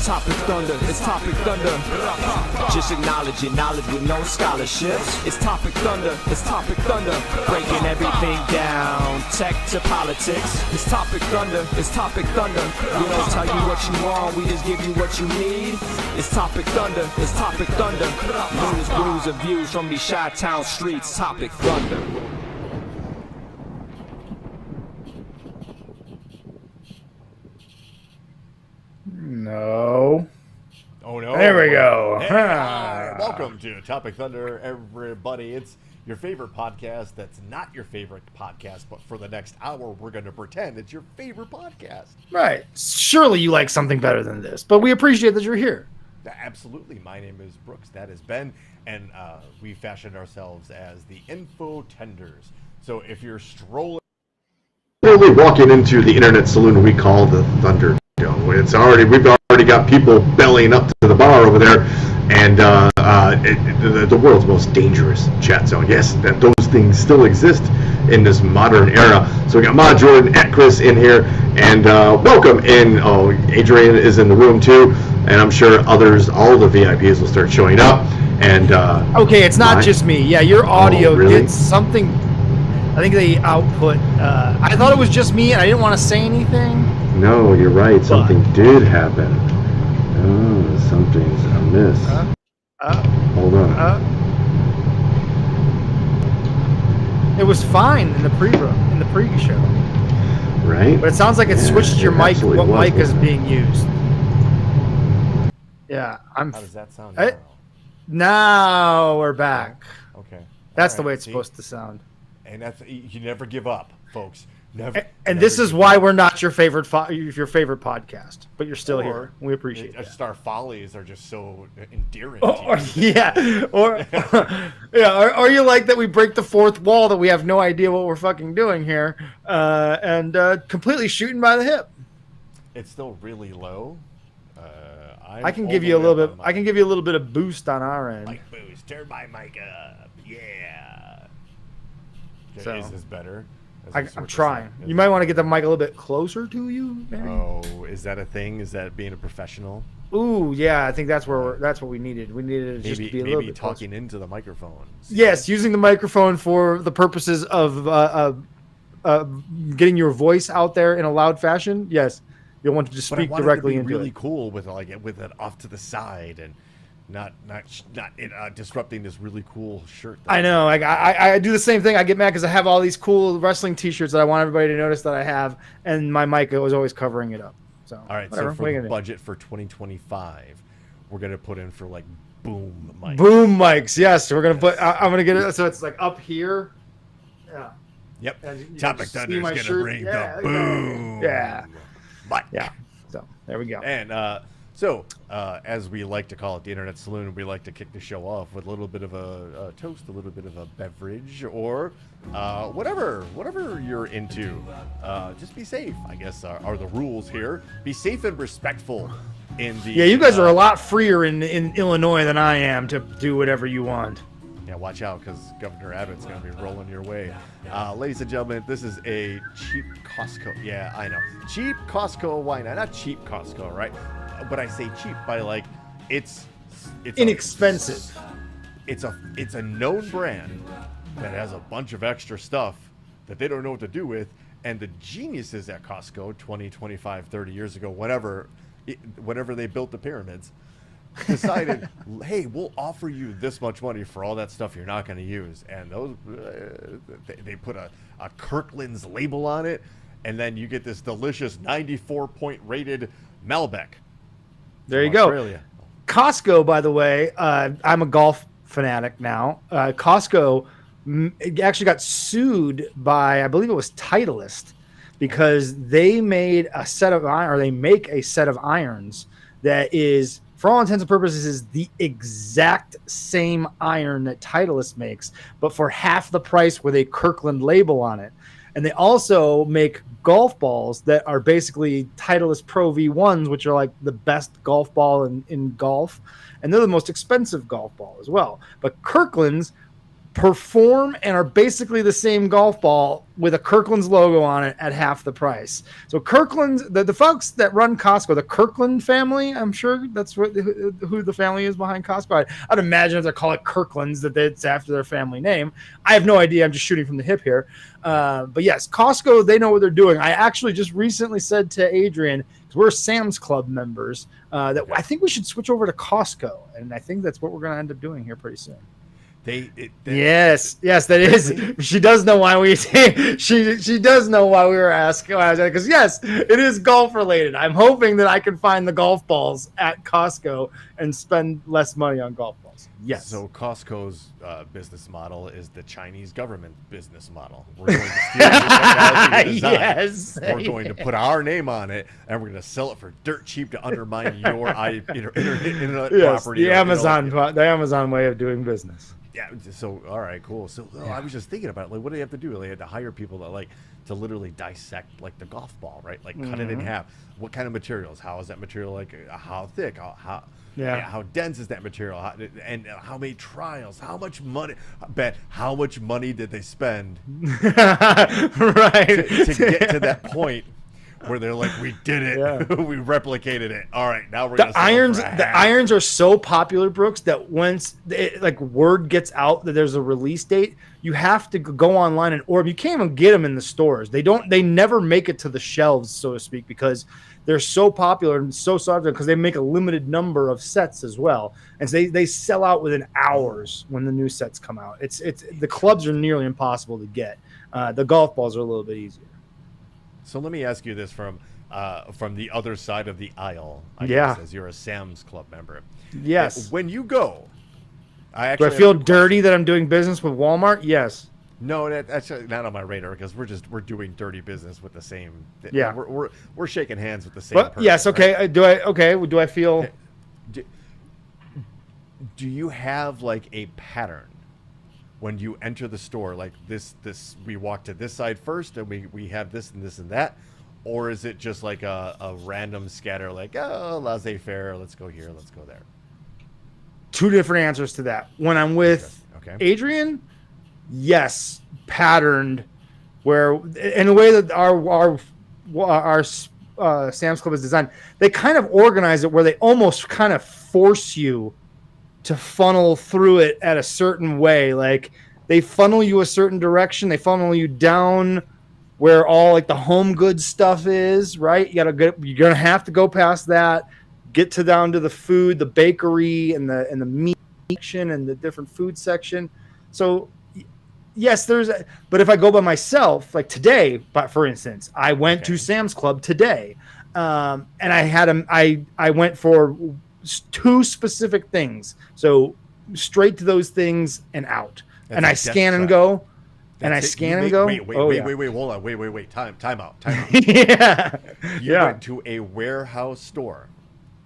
Topic Thunder, it's Topic Thunder. Just acknowledging knowledge with no scholarship. It's Topic Thunder, it's Topic Thunder. Breaking everything down, tech to politics. It's Topic Thunder, it's Topic Thunder. We don't tell you what you want, we just give you what you need. It's Topic Thunder, it's Topic Thunder. News, brews, and views from these Chi-Town streets. Topic Thunder. No. Oh no. There we go. Hey, hi. Welcome to Topic Thunder, everybody. It's your favorite podcast that's not your favorite podcast, but for the next hour, we're going to pretend it's your favorite podcast. Right. Surely you like something better than this, but we appreciate that you're here. Absolutely. My name is Brooks. That is Ben. And we fashioned ourselves as the Info Tenders. So if you're strolling... We're walking into the Internet Saloon we call the Thunderdome. We've already got people bellying up to the bar over there, and the world's most dangerous chat zone. Yes, that those things still exist in this modern era. So we got Ma Jordan at Chris in here, and welcome in. Oh, Adrian is in the room too, and I'm sure others, all the VIPs will start showing up. And okay, it's not just me. Yeah, your audio really? did something. I think they output. I thought it was just me, and I didn't want to say anything. No, you're right. Something did happen. Oh, something's amiss. Hold on. It was fine in the pre-show. Right. But it sounds like it switched your mic. What mic is being used? Yeah, How does that sound? Now we're back. Okay. That's the way it's supposed to sound. And that's you never give up, folks. Never. And this is why we're not your favorite podcast, but you're still here. We appreciate it. Just our follies are just so endearing. Yeah, or you like that we break the fourth wall, that we have no idea what we're fucking doing here, and completely shooting by the hip. It's still really low. I can give you a little bit. I can give you a little bit of boost on our end. Mic boost. Turn my mic up. Yeah. So, is this better? I'm trying. You might want to get the mic a little bit closer to you. Maybe? Oh, is that a thing? Is that being a professional? Ooh, yeah. I think that's what we needed. We needed to just be a little bit talking closer. Into the microphone. Yes, using the microphone for the purposes of getting your voice out there in a loud fashion. Yes, you'll want to just speak directly into it. Really cool with it off to the side and not disrupting this really cool shirt. I know. I do the same thing. I get mad because I have all these cool wrestling T-shirts that I want everybody to notice that I have, and my mic was always covering it up. So all right. whatever. So for the budget for 2025, we're gonna put in for like boom mics. Boom mics. Yes, we're gonna put. I'm gonna get it so it's like up here. Yeah. Yep. Topic Thunder is gonna bring the boom. Yeah. Mic. Yeah. So there we go. And So, as we like to call it, the Internet Saloon, we like to kick the show off with a little bit of a toast, a little bit of a beverage, or whatever you're into. Just be safe, I guess, are the rules here. Be safe and respectful in the... Yeah, you guys are a lot freer in Illinois than I am to do whatever you want. Yeah, watch out, because Governor Abbott's going to be rolling your way. Ladies and gentlemen, this is a cheap Costco. Yeah, I know. Cheap Costco wine. Not cheap Costco, right? But I say cheap by like it's inexpensive. It's a known brand that has a bunch of extra stuff that they don't know what to do with, and the geniuses at Costco 20, 25, 30 years ago, whenever they built the pyramids, decided, hey, we'll offer you this much money for all that stuff you're not going to use, and those they put a Kirkland's label on it, and then you get this delicious 94-point rated Malbec. There you go. Costco, by the way, I'm a golf fanatic now. Costco actually got sued by, I believe it was Titleist, because they made a set of iron, or they make a set of irons that is, for all intents and purposes, is the exact same iron that Titleist makes, but for half the price with a Kirkland label on it. And they also make golf balls that are basically Titleist Pro V1s, which are like the best golf ball in golf. And they're the most expensive golf ball as well. But Kirkland's perform and are basically the same golf ball with a Kirkland's logo on it at half the price. So Kirkland's, the folks that run Costco, the Kirkland family, I'm sure that's who the family is behind Costco. I'd imagine if they call it Kirkland's that it's after their family name. I have no idea. I'm just shooting from the hip here. But yes, Costco, they know what they're doing. I actually just recently said to Adrian, because we're Sam's Club members, that I think we should switch over to Costco. And I think that's what we're going to end up doing here pretty soon. Yes, that is. She does know why we. She does know why we were asking. Because yes, it is golf related. I'm hoping that I can find the golf balls at Costco and spend less money on golf balls. Yes. So Costco's business model is the Chinese government business model. We're going to steal your technology design. Yes. We're going to put our name on it, and we're going to sell it for dirt cheap to undermine your internet property. The Amazon way of doing business. Yeah. So all right, cool. So I was just thinking about, like, what do they have to do? They had to hire people that to literally dissect like the golf ball, right? Like cut it in half. What kind of materials? How is that material? Like how thick? How dense is that material? And how many trials? How much money? Bet how much money did they spend? Right. to get to that point where they're like, we did it. Yeah. We replicated it. All right, now we're gonna the irons are so popular, Brooks, that once word gets out that there's a release date, you have to go online and order. You can't even get them in the stores. They never make it to the shelves, so to speak, because they're so popular and so sought after, because they make a limited number of sets as well, and so they sell out within hours when the new sets come out. It's the clubs are nearly impossible to get. The golf balls are a little bit easier. So let me ask you this from the other side of the aisle, I Yeah. guess, as you're a Sam's Club member. Yes. When you go, Do I feel dirty that I'm doing business with Walmart? Yes. No, that's not on my radar, because we're doing dirty business with the same. Yeah. We're shaking hands with the same. But person, yes, okay. Right? Do I feel? Do you have like a pattern when you enter the store? Like this, we walk to this side first, and we have this and this and that, or is it just like a random scatter? Like, oh, laissez-faire. Let's go here. Let's go there. Two different answers to that. When I'm with Adrian, yes, patterned, where in a way that our Sam's Club is designed, they kind of organize it where they almost kind of force you to funnel through it at a certain way. Like they funnel you a certain direction. They funnel you down where all like the home goods stuff is, right? You're going to have to go past that, get to down to the food, the bakery and the meat section and the different food section. So yes, but if I go by myself, like today, but for instance, I went to Sam's Club today, and I went for two specific things. So straight to those things and out. That's and I scan and go. And I scan and go. Wait, hold on. Wait. Time out. Yeah. You went to a warehouse store.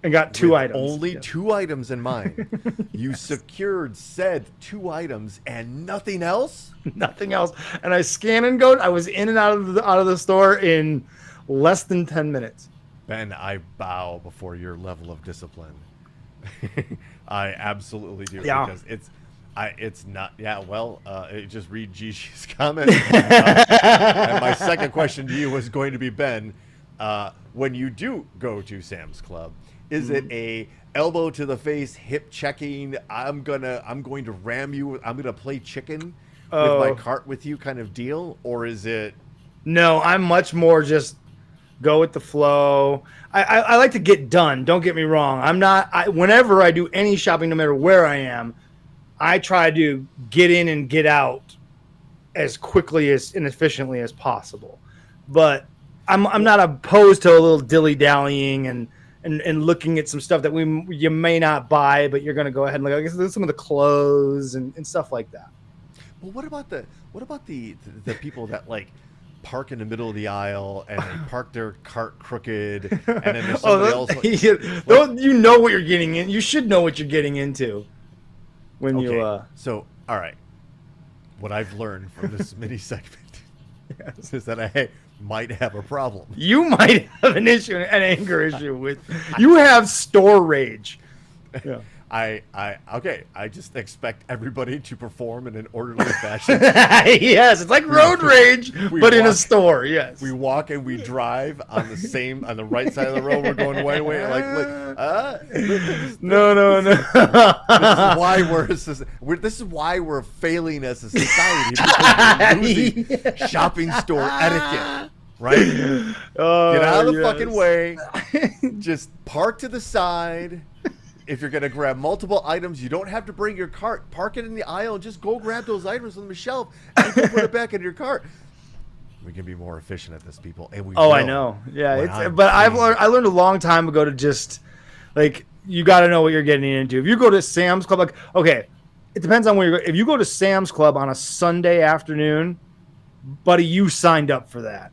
And got two items. Only two items in mind. You secured said two items and nothing else? Nothing else. And I scan and go. I was in and out of the store in less than 10 minutes. Ben, I bow before your level of discipline. I absolutely do. Yeah. Because it's not. Yeah, well, just read Gigi's comment. And my second question to you was going to be, Ben, when you do go to Sam's Club, is it a elbow to the face, hip checking, I'm going to ram you, I'm going to play chicken with my cart with you kind of deal? Or is it? No, I'm much more just go with the flow. I like to get done. Don't get me wrong. Whenever I do any shopping, no matter where I am, I try to get in and get out as quickly and efficiently as possible. But I'm not opposed to a little dilly-dallying and looking at some stuff that you may not buy, but you're going to go ahead and look. I guess there's some of the clothes and stuff like that. Well, what about the people that like park in the middle of the aisle and they park their cart crooked, and then there's somebody else. You know what you're getting in. You should know what you're getting into when you. So, all right, what I've learned from this mini segment is that I might have a problem. You might have an anger issue with. You have store rage. Yeah. I just expect everybody to perform in an orderly fashion. Yes, it's like road rage, but in a store. Yes, we walk and we drive on the right side of the road. We're going way. No. This is why we're failing as a society, because we're losing shopping store etiquette. Right? Get out of the fucking way. Just park to the side. If you're going to grab multiple items, you don't have to bring your cart. Park it in the aisle and just go grab those items on the shelf and go put it back in your cart. We can be more efficient at this, people. And we I know. Yeah, I learned a long time ago to just, like, you got to know what you're getting into. If you go to Sam's Club, like, okay, it depends on where you go. If you go to Sam's Club on a Sunday afternoon, buddy, you signed up for that.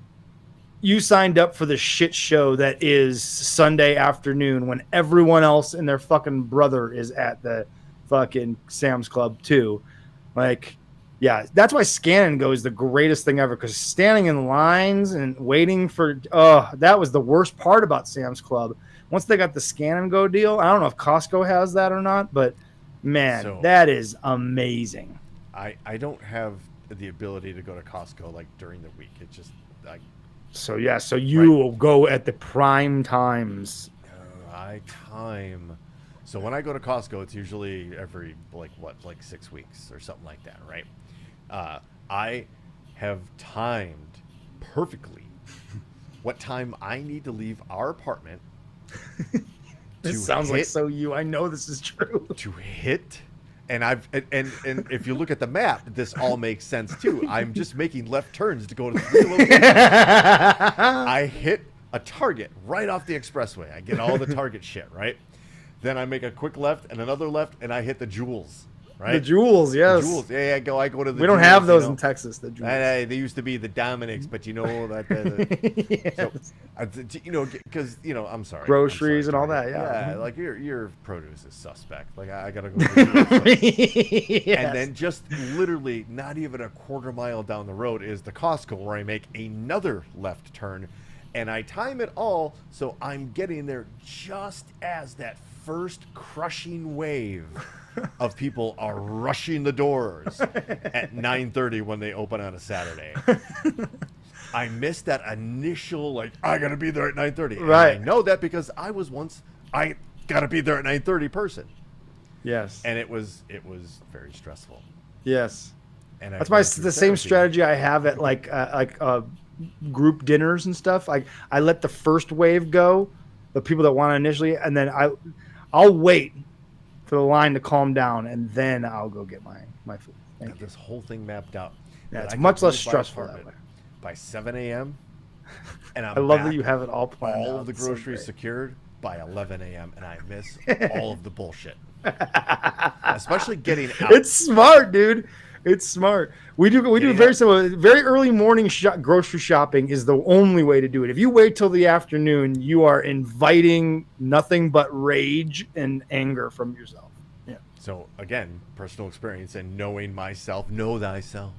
You signed up for the shit show that is Sunday afternoon when everyone else and their fucking brother is at the fucking Sam's Club too. Like, yeah, that's why Scan and Go is the greatest thing ever, because standing in lines and waiting for, that was the worst part about Sam's Club. Once they got the Scan and Go deal, I don't know if Costco has that or not, but man, that is amazing. I don't have the ability to go to Costco like during the week. It just like. So you will go at the prime times. So when I go to Costco, it's usually every like 6 weeks or something like that, right? I have timed perfectly what time I need to leave our apartment. This sounds like so you. I know this is true. To hit. And if you look at the map, this all makes sense too. I'm just making left turns to go to 3 locations. I hit a Target right off the expressway. I get all the Target shit, right? Then I make a quick left and another left, and I hit the Jewels. Right? The Jewels, yes. The Jewels. Yeah, I go to the. We don't have those in Texas. The Jewels. They used to be the Dominics, but you know that. Yes. So, because I'm sorry. Groceries and all that. Yeah. Yeah, like your produce is suspect. Like I gotta go. To the Yes. And then just literally not even a quarter mile down the road is the Costco, where I make another left turn, and I time it all so I'm getting there just as that first crushing wave of people are rushing the doors at 9:30 when they open on a Saturday. I missed that initial, like, I gotta be there at 9:30. Right. And I know that because I was once I gotta be there at 9:30 person. Yes. And it was very stressful. Yes. And that's the same strategy I have at like group dinners and stuff. Like, I let the first wave go, the people that want to initially, and then I'll wait for the line to calm down, and then I'll go get my food. I have this whole thing mapped out. Yeah, it's much less stressful that way. By 7 a.m. And I love that you have it all planned all out. of the groceries secured by 11 a.m. and I miss all of the bullshit. Especially getting out. It's smart, dude. It's smart. We do very similar. Very early morning grocery shopping is the only way to do it. If you wait till the afternoon, you are inviting nothing but rage and anger from yourself. Yeah. So again, personal experience and knowing myself, know thyself.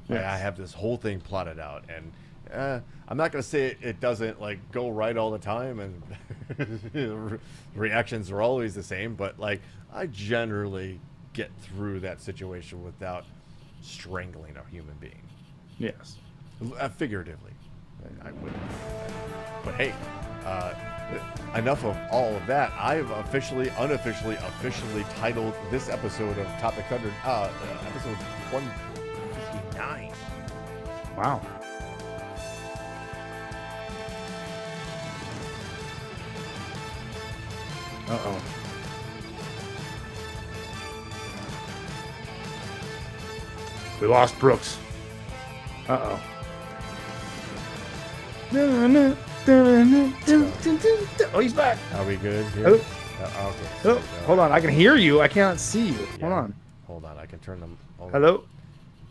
Yes. I have this whole thing plotted out, and I'm not going to say it doesn't like go right all the time, and reactions are always the same, but like I generally get through that situation without strangling a human being. Yes. Figuratively. I wouldn't. But hey, enough of all of that. I've officially titled this episode of Topic Thunder, episode 159. Wow. Uh-oh. We lost Brooks. Uh-oh. Oh, he's back. Are we good here? Oh. Okay. Oh, hold on. I can hear you. I cannot see you. Yeah. Hold on. Hold on. I can turn them over. Hello?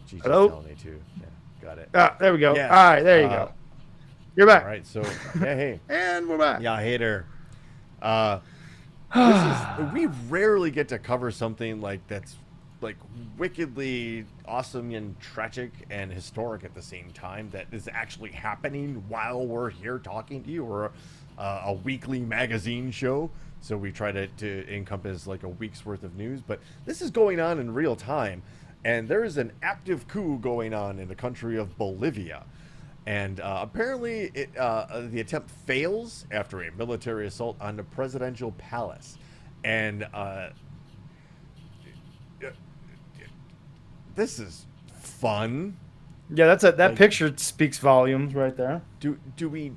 Jesus Hello? telling me to. Yeah. Got it. There we go. Yeah. All right, there you go. You're back. All right, so yeah, hey. And we're back. Yeah, hater. We rarely get to cover something like that's like wickedly awesome and tragic and historic at the same time that is actually happening while we're here talking to you. We're a weekly magazine show, so we try to encompass like a week's worth of news, but this is going on in real time, and there is an active coup going on in the country of Bolivia. And apparently the attempt fails after a military assault on the presidential palace. And this is fun. Yeah, that picture speaks volumes right there. Do we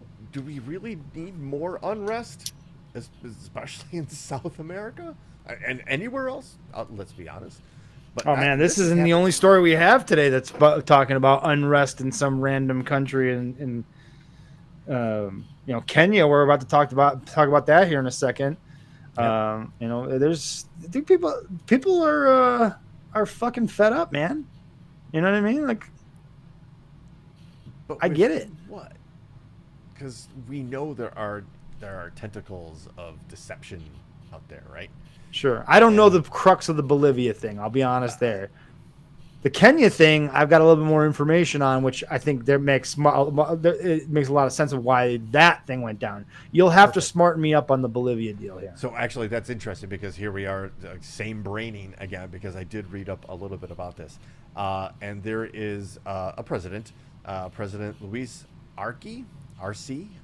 really need more unrest, especially in South America and anywhere else? Let's be honest. But man, this isn't the only story we have today that's talking about unrest in some random country in Kenya. We're about to talk about that here in a second. Yep. I think people are fucking fed up, man. You know what I mean? Like, I get it. What? Because we know there are tentacles of deception out there, right? Sure. I don't know the crux of the Bolivia thing. I'll be honest there. The Kenya thing, I've got a little bit more information on, which I think it makes a lot of sense of why that thing went down. You'll have to smarten me up on the Bolivia deal here. So actually, that's interesting because here we are, same braining again, because I did read up a little bit about this. And there is a president, President Luis Arce.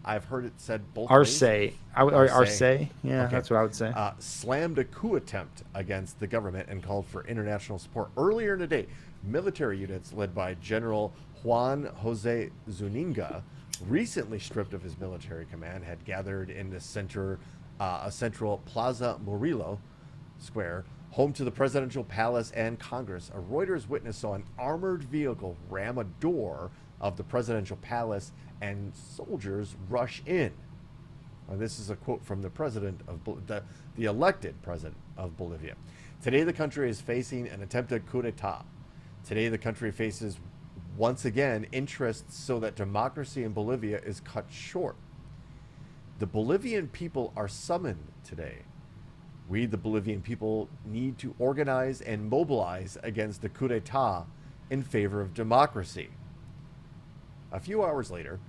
I've heard it said both ways. Arce. Yeah, okay. That's what I would say. Slammed a coup attempt against the government and called for international support. Earlier in the day, military units led by General Juan Jose Zuninga, recently stripped of his military command, had gathered in the central Plaza Murillo Square, home to the presidential palace and Congress. A Reuters witness saw an armored vehicle ram a door of the presidential palace and soldiers rush in. This is a quote from the president of the elected president of Bolivia. Today the country is facing an attempted coup d'etat. Today the country faces once again interests so that democracy in Bolivia is cut short. The Bolivian people are summoned today. We, the Bolivian people, need to organize and mobilize against the coup d'etat in favor of democracy. A few hours later,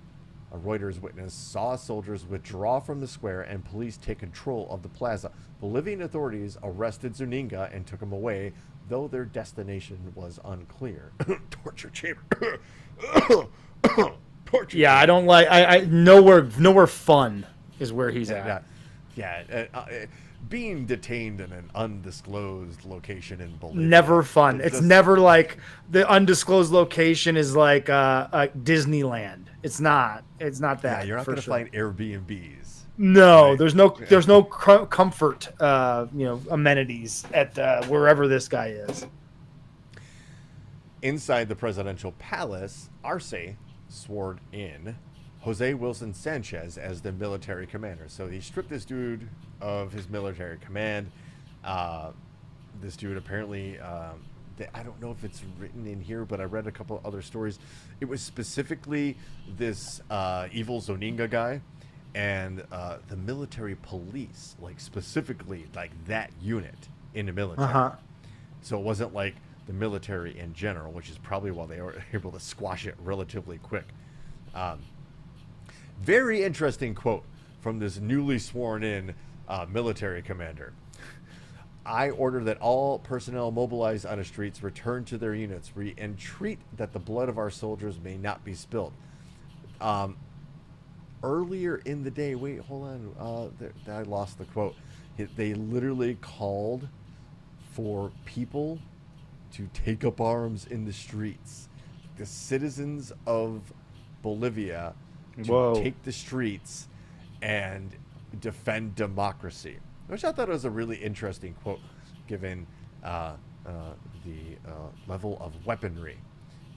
a Reuters witness saw soldiers withdraw from the square and police take control of the plaza. Bolivian authorities arrested Zuninga and took him away, though their destination was unclear. Torture chamber. Torture yeah, chamber. I don't like. I nowhere fun is where he's at. Being detained in an undisclosed location in Bolivia. Never fun. It's never like the undisclosed location is like Disneyland. It's not. It's not that. Yeah, you're not going to find Airbnbs. No, right? there's no comfort, amenities at wherever this guy is. Inside the presidential palace, Arce swore in Jose Wilson Sanchez as the military commander. So he stripped this dude of his military command. This dude apparently, I don't know if it's written in here, but I read a couple other stories. It was specifically this evil Zoninga guy and the military police, like specifically like that unit in the military. Uh-huh. So it wasn't like the military in general, which is probably why they were able to squash it relatively quick. Very interesting quote from this newly sworn in military commander. I order that all personnel mobilized on the streets return to their units, entreat that the blood of our soldiers may not be spilled. Earlier in the day, wait, hold on, I lost the quote. They literally called for people to take up arms in the streets. The citizens of Bolivia to take the streets and defend democracy, which I thought was a really interesting quote, given the level of weaponry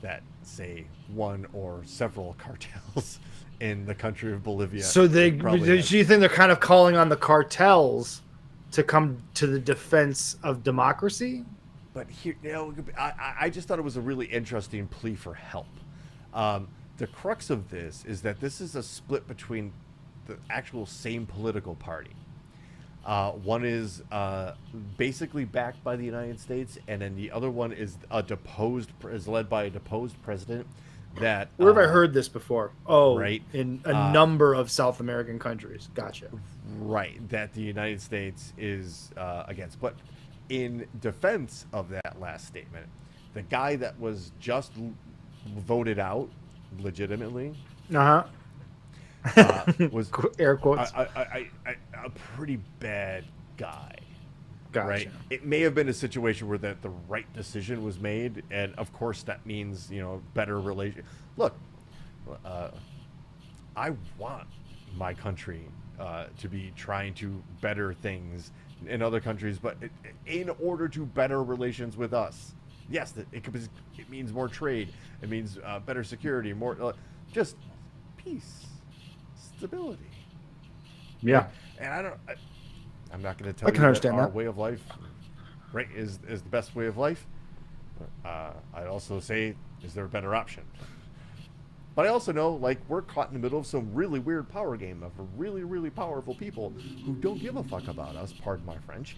that, say, one or several cartels in the country of Bolivia. So do you think they're kind of calling on the cartels to come to the defense of democracy? But here, I just thought it was a really interesting plea for help. The crux of this is that this is a split between the actual same political party. One is basically backed by the United States, and then the other one is led by a deposed president. That where have I heard this before? Oh, right, in a number of South American countries. Gotcha. Right, that the United States is against. But in defense of that last statement, the guy that was just voted out legitimately was air quotes a pretty bad guy. Gotcha. Right. It may have been a situation where the right decision was made, and of course that means better relation. Look, I want my country to be trying to better things in other countries, but in order to better relations with us, yes, it means more trade. It means better security, more just peace, stability. Yeah. And I'm not going to tell I can you understand that our that. way of life, right, is the best way of life. I'd also say, is there a better option? But I also know, we're caught in the middle of some really weird power game of really, really powerful people who don't give a fuck about us, pardon my French,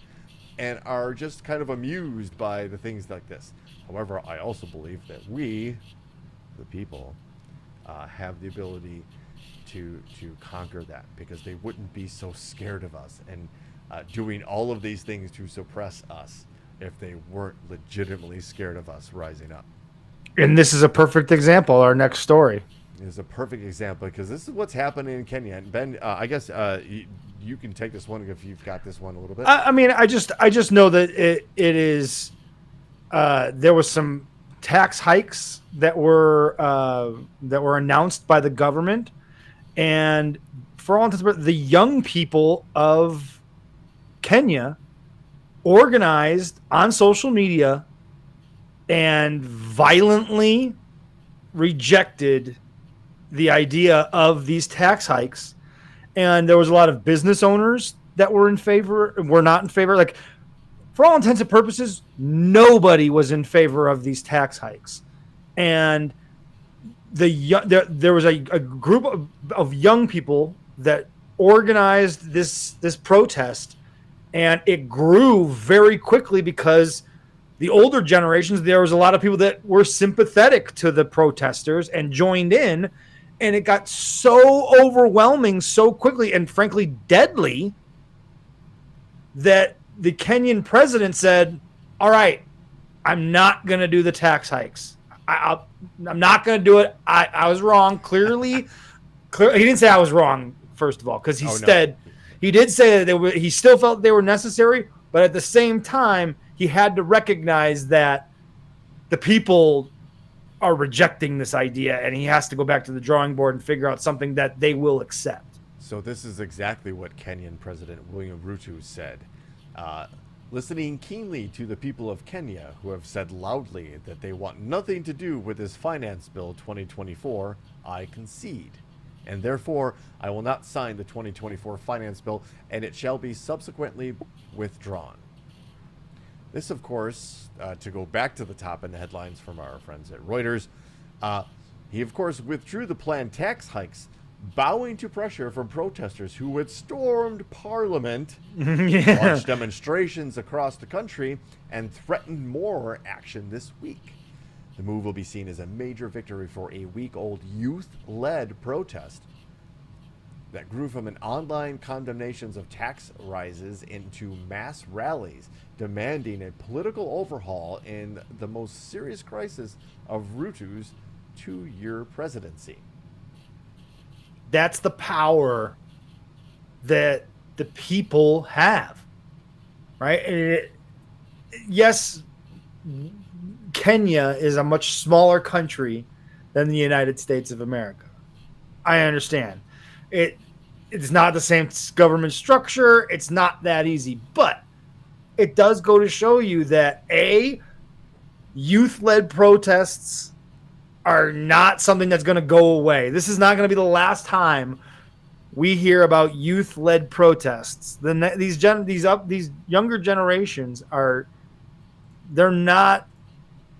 and are just kind of amused by the things like this. However, I also believe that we, the people, have the ability to conquer that, because they wouldn't be so scared of us and doing all of these things to suppress us if they weren't legitimately scared of us rising up. And this is a perfect example. Our next story Is a perfect example, because this is what's happening in Kenya. And Ben, I guess you can take this one if you've got this one a little bit. I mean, I just know that it is. There was some tax hikes that were announced by the government, and for all intents and purposes, the young people of Kenya organized on social media and violently rejected the idea of these tax hikes. And there was a lot of business owners that were not in favor. Like, for all intents and purposes, nobody was in favor of these tax hikes. And there was a group of young people that organized this protest, and it grew very quickly because the older generations, there was a lot of people that were sympathetic to the protesters and joined in, and it got so overwhelming so quickly and frankly deadly that the Kenyan president said, all right, I'm not going to do the tax hikes. I'm not going to do it. I was wrong. Clearly, he didn't say I was wrong, first of all, because he did say that he still felt they were necessary, but at the same time, he had to recognize that the people are rejecting this idea, and he has to go back to the drawing board and figure out something that they will accept. So this is exactly what Kenyan President William Ruto said. Listening keenly to the people of Kenya, who have said loudly that they want nothing to do with this finance bill 2024, I concede. And therefore, I will not sign the 2024 finance bill, and it shall be subsequently withdrawn. This, of course, to go back to the top in the headlines from our friends at Reuters, he, of course, withdrew the planned tax hikes, bowing to pressure from protesters who had stormed Parliament, launched demonstrations across the country, and threatened more action this week. The move will be seen as a major victory for a week-old youth-led protest that grew from an online condemnations of tax rises into mass rallies demanding a political overhaul in the most serious crisis of Ruto's 2-year presidency. That's the power that the people have, right? Yes, Kenya is a much smaller country than the United States of America. I understand. It's not the same government structure. It's not that easy, but it does go to show you that youth-led protests are not something that's going to go away. This is not going to be the last time we hear about youth-led protests. These younger generations they're not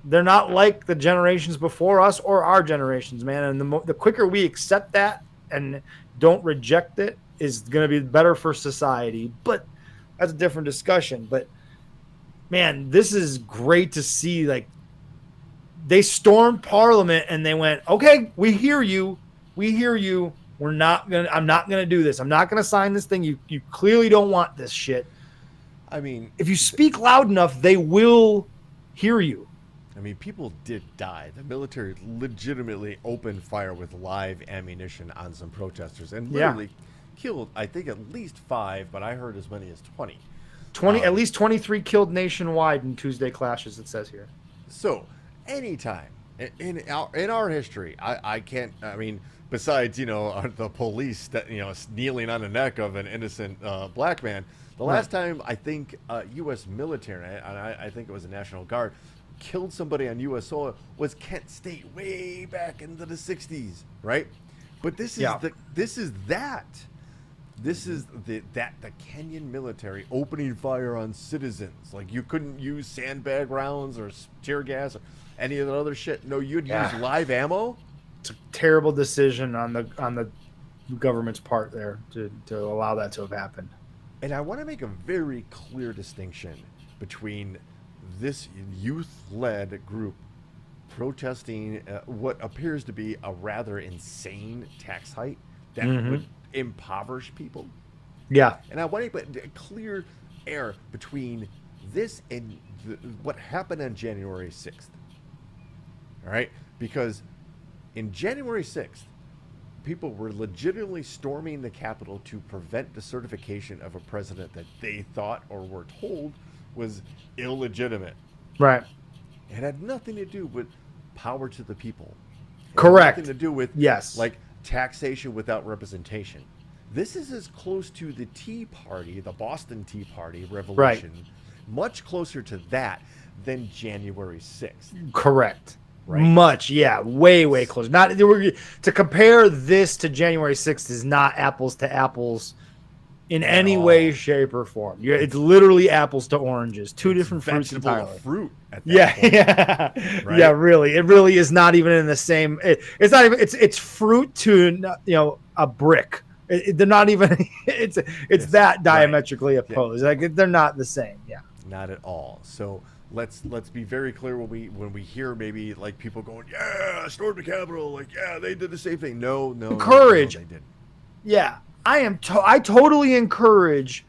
They're not like the generations before us or our generations, man. And the quicker we accept that and don't reject it is going to be better for society. But that's a different discussion. But man, this is great to see. Like, they stormed Parliament and they went, okay, we hear you. We hear you. I'm not gonna do this. I'm not gonna sign this thing. You clearly don't want this shit. I mean, if you speak loud enough, they will hear you. I mean, people did die. The military legitimately opened fire with live ammunition on some protesters and literally killed, I think, at least 5, but I heard as many as 20. At least 23 killed nationwide in Tuesday clashes, it says here. So, anytime in our history, I can't, I mean, besides, the police that, kneeling on the neck of an innocent black man, the last time I think U.S. military, and I think it was the National Guard, killed somebody on U.S. soil was Kent State way back into the 60s, right? But this is the Kenyan military opening fire on citizens. Like, you couldn't use sandbag rounds or tear gas or any of the other shit. No, you'd use live ammo. It's a terrible decision on the government's part there to allow that to have happened. And I want to make a very clear distinction between this youth-led group protesting what appears to be a rather insane tax hike that would impoverish people. Yeah. And I want to put a clear air between this and what happened on January 6th. All right? Because in January 6th, people were legitimately storming the Capitol to prevent the certification of a president that they thought or were told was illegitimate. Right. It had nothing to do with power to the people. Correct. Nothing to do with like taxation without representation. This is as close to the Tea Party, the Boston Tea Party revolution, much closer to that than January 6th. Correct. Right? Much, way close. Not to compare this to January 6th is not apples to apples in any way, shape, or form. It's literally apples to oranges. Two different fruits entirely. Fruit at that point. Right? Yeah, really. It really is not even in the same. It's not even. It's fruit to a brick. They're not even. It's that diametrically opposed. Like, they're not the same. Yeah. Not at all. So let's be very clear when we hear maybe like people going, stormed the Capitol, like they did the same thing. No, encourage. No, they didn't. Yeah. I totally encourage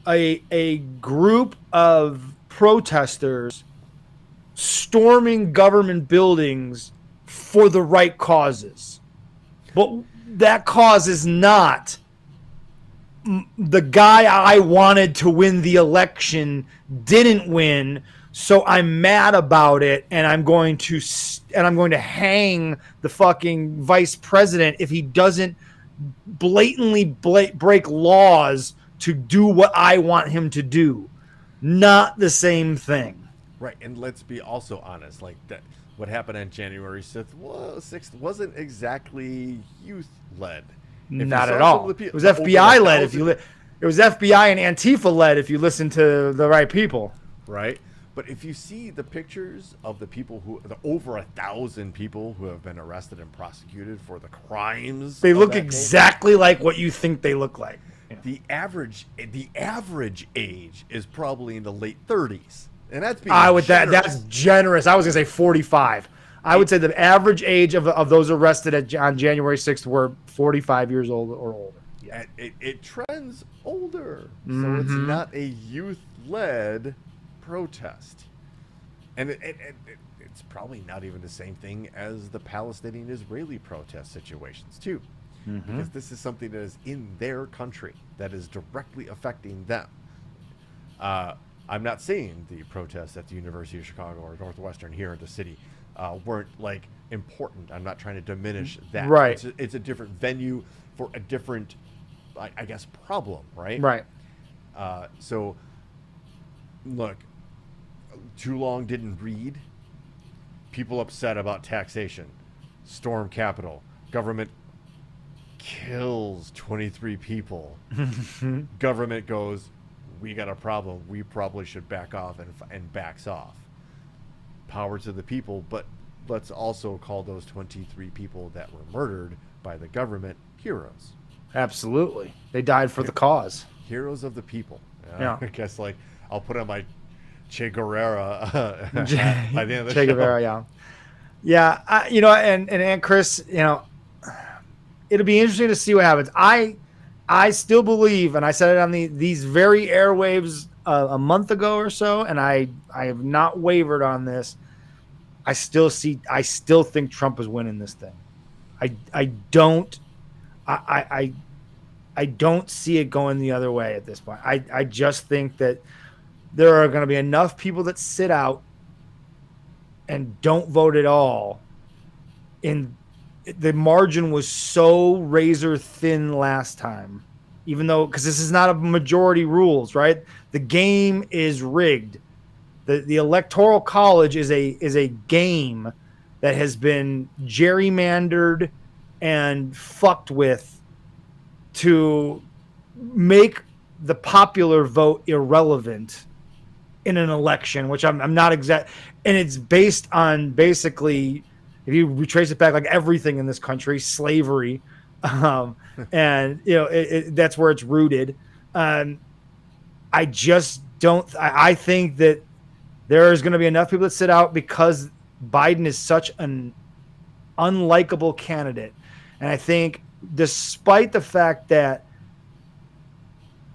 a group of protesters storming government buildings for the right causes. But that cause is not the guy I wanted to win the election didn't win, so I'm mad about it, and I'm going to hang the fucking vice president if he doesn't blatantly break laws to do what I want him to do. Not the same thing. Right, and let's be also honest, like that what happened on January 6th wasn't exactly youth-led. Not at all. It was FBI-led. It was FBI and Antifa led if you listen to the right people. Right. But if you see the pictures of the people the over 1,000 people who have been arrested and prosecuted for the crimes, they look exactly like what you think they look like. Yeah. The average age is probably in the late 30s, and that's being that's generous. I was gonna say 45. I would say the average age of those arrested on January 6th were 45 years old or older. Yeah. It trends older, so it's not a youth-led protest, and it's probably not even the same thing as the Palestinian-Israeli protest situations too, because this is something that is in their country that is directly affecting them. I'm not saying the protests at the University of Chicago or Northwestern here in the city weren't like important. I'm not trying to diminish that. Right. It's a different venue for a different, I guess, problem. Right. Right. So, look. Too long didn't read. People upset about taxation. Storm Capitol. Government kills 23 people. Government goes, we got a problem. We probably should back off and backs off. power to the people, but let's also call those 23 people that were murdered by the government heroes. Absolutely. They died for the cause. Heroes of the people. Yeah. I guess, like, I'll put on my Che Guevara by the end of the Che show. Guevara, yeah. Yeah, and Chris, it'll be interesting to see what happens. I still believe, and I said it on these very airwaves a month ago or so, and I have not wavered on this. I still think Trump is winning this thing. I don't see it going the other way at this point. I just think that there are going to be enough people that sit out and don't vote at all. The margin was so razor thin last time, even though, because this is not a majority rules, right? The game is rigged. The electoral college is a game that has been gerrymandered and fucked with to make the popular vote irrelevant in an election, which I'm not exact. And it's based on basically, if you retrace it back, like everything in this country, slavery, and that's where it's rooted. I just don't. I think that there is going to be enough people that sit out because Biden is such an unlikable candidate, and I think, despite the fact that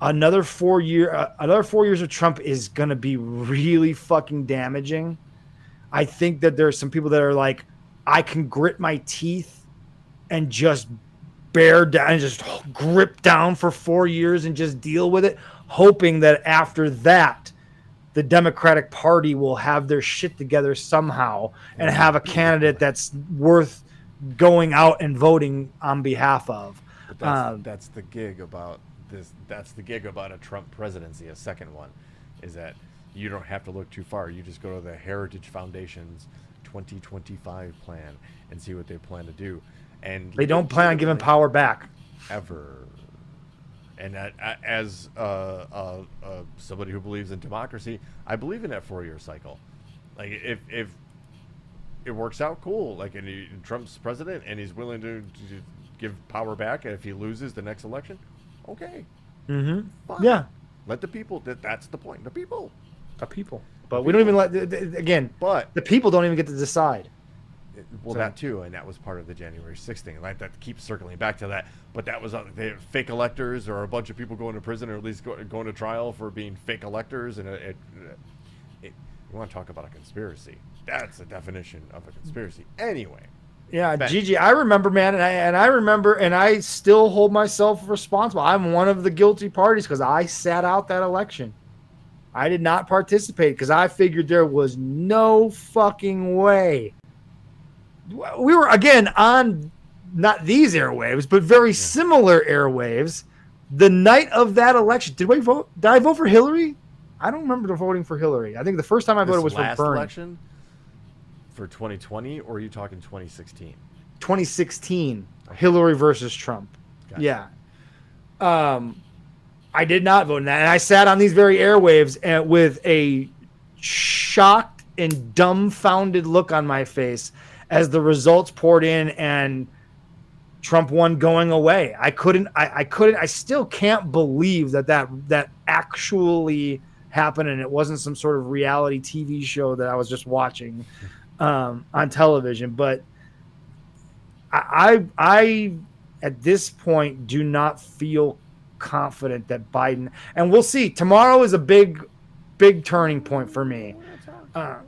another 4 years of Trump is going to be really fucking damaging, I think that there's some people that are like, I can grit my teeth and just bear down and just grip down for 4 years and just deal with it, hoping that after that, the Democratic Party will have their shit together somehow and have a candidate that's worth going out and voting on behalf of. But that's the gig about this. That's the gig about a Trump presidency. A second one is that you don't have to look too far. You just go to the Heritage Foundation's 2025 plan and see what they plan to do. And they don't plan on giving power back ever. And as somebody who believes in democracy, I believe in that 4-year cycle. Like, if it works out, cool. Like, and Trump's president and he's willing to give power back, and if he loses the next election, okay. Mm-hmm. Fine. Yeah. Let the people. That's the point. The people. But we don't even But the people don't even get to decide. Well, that too, and that was part of the January 6th thing. Like, that keeps circling back to that. But that was fake electors, or a bunch of people going to prison, or at least going to trial for being fake electors. And you want to talk about a conspiracy? That's the definition of a conspiracy. Anyway. Yeah, Gigi, I remember, man, and I remember, and I still hold myself responsible. I'm one of the guilty parties because I sat out that election. I did not participate because I figured there was no fucking way. We were, again, on not these airwaves, but very similar airwaves the night of that election. Did we vote? Did I vote for Hillary? I don't remember voting for Hillary. I think the first time I voted was for Bernie. Election for 2020, or are you talking 2016? 2016, okay. Hillary versus Trump. Gotcha. Yeah. I did not vote in that. And I sat on these very airwaves and with a shocked and dumbfounded look on my face as the results poured in and Trump won going away. I still can't believe that actually happened, and it wasn't some sort of reality TV show that I was just watching on television. But I at this point do not feel confident that Biden, and we'll see. Tomorrow is a big turning point for me. I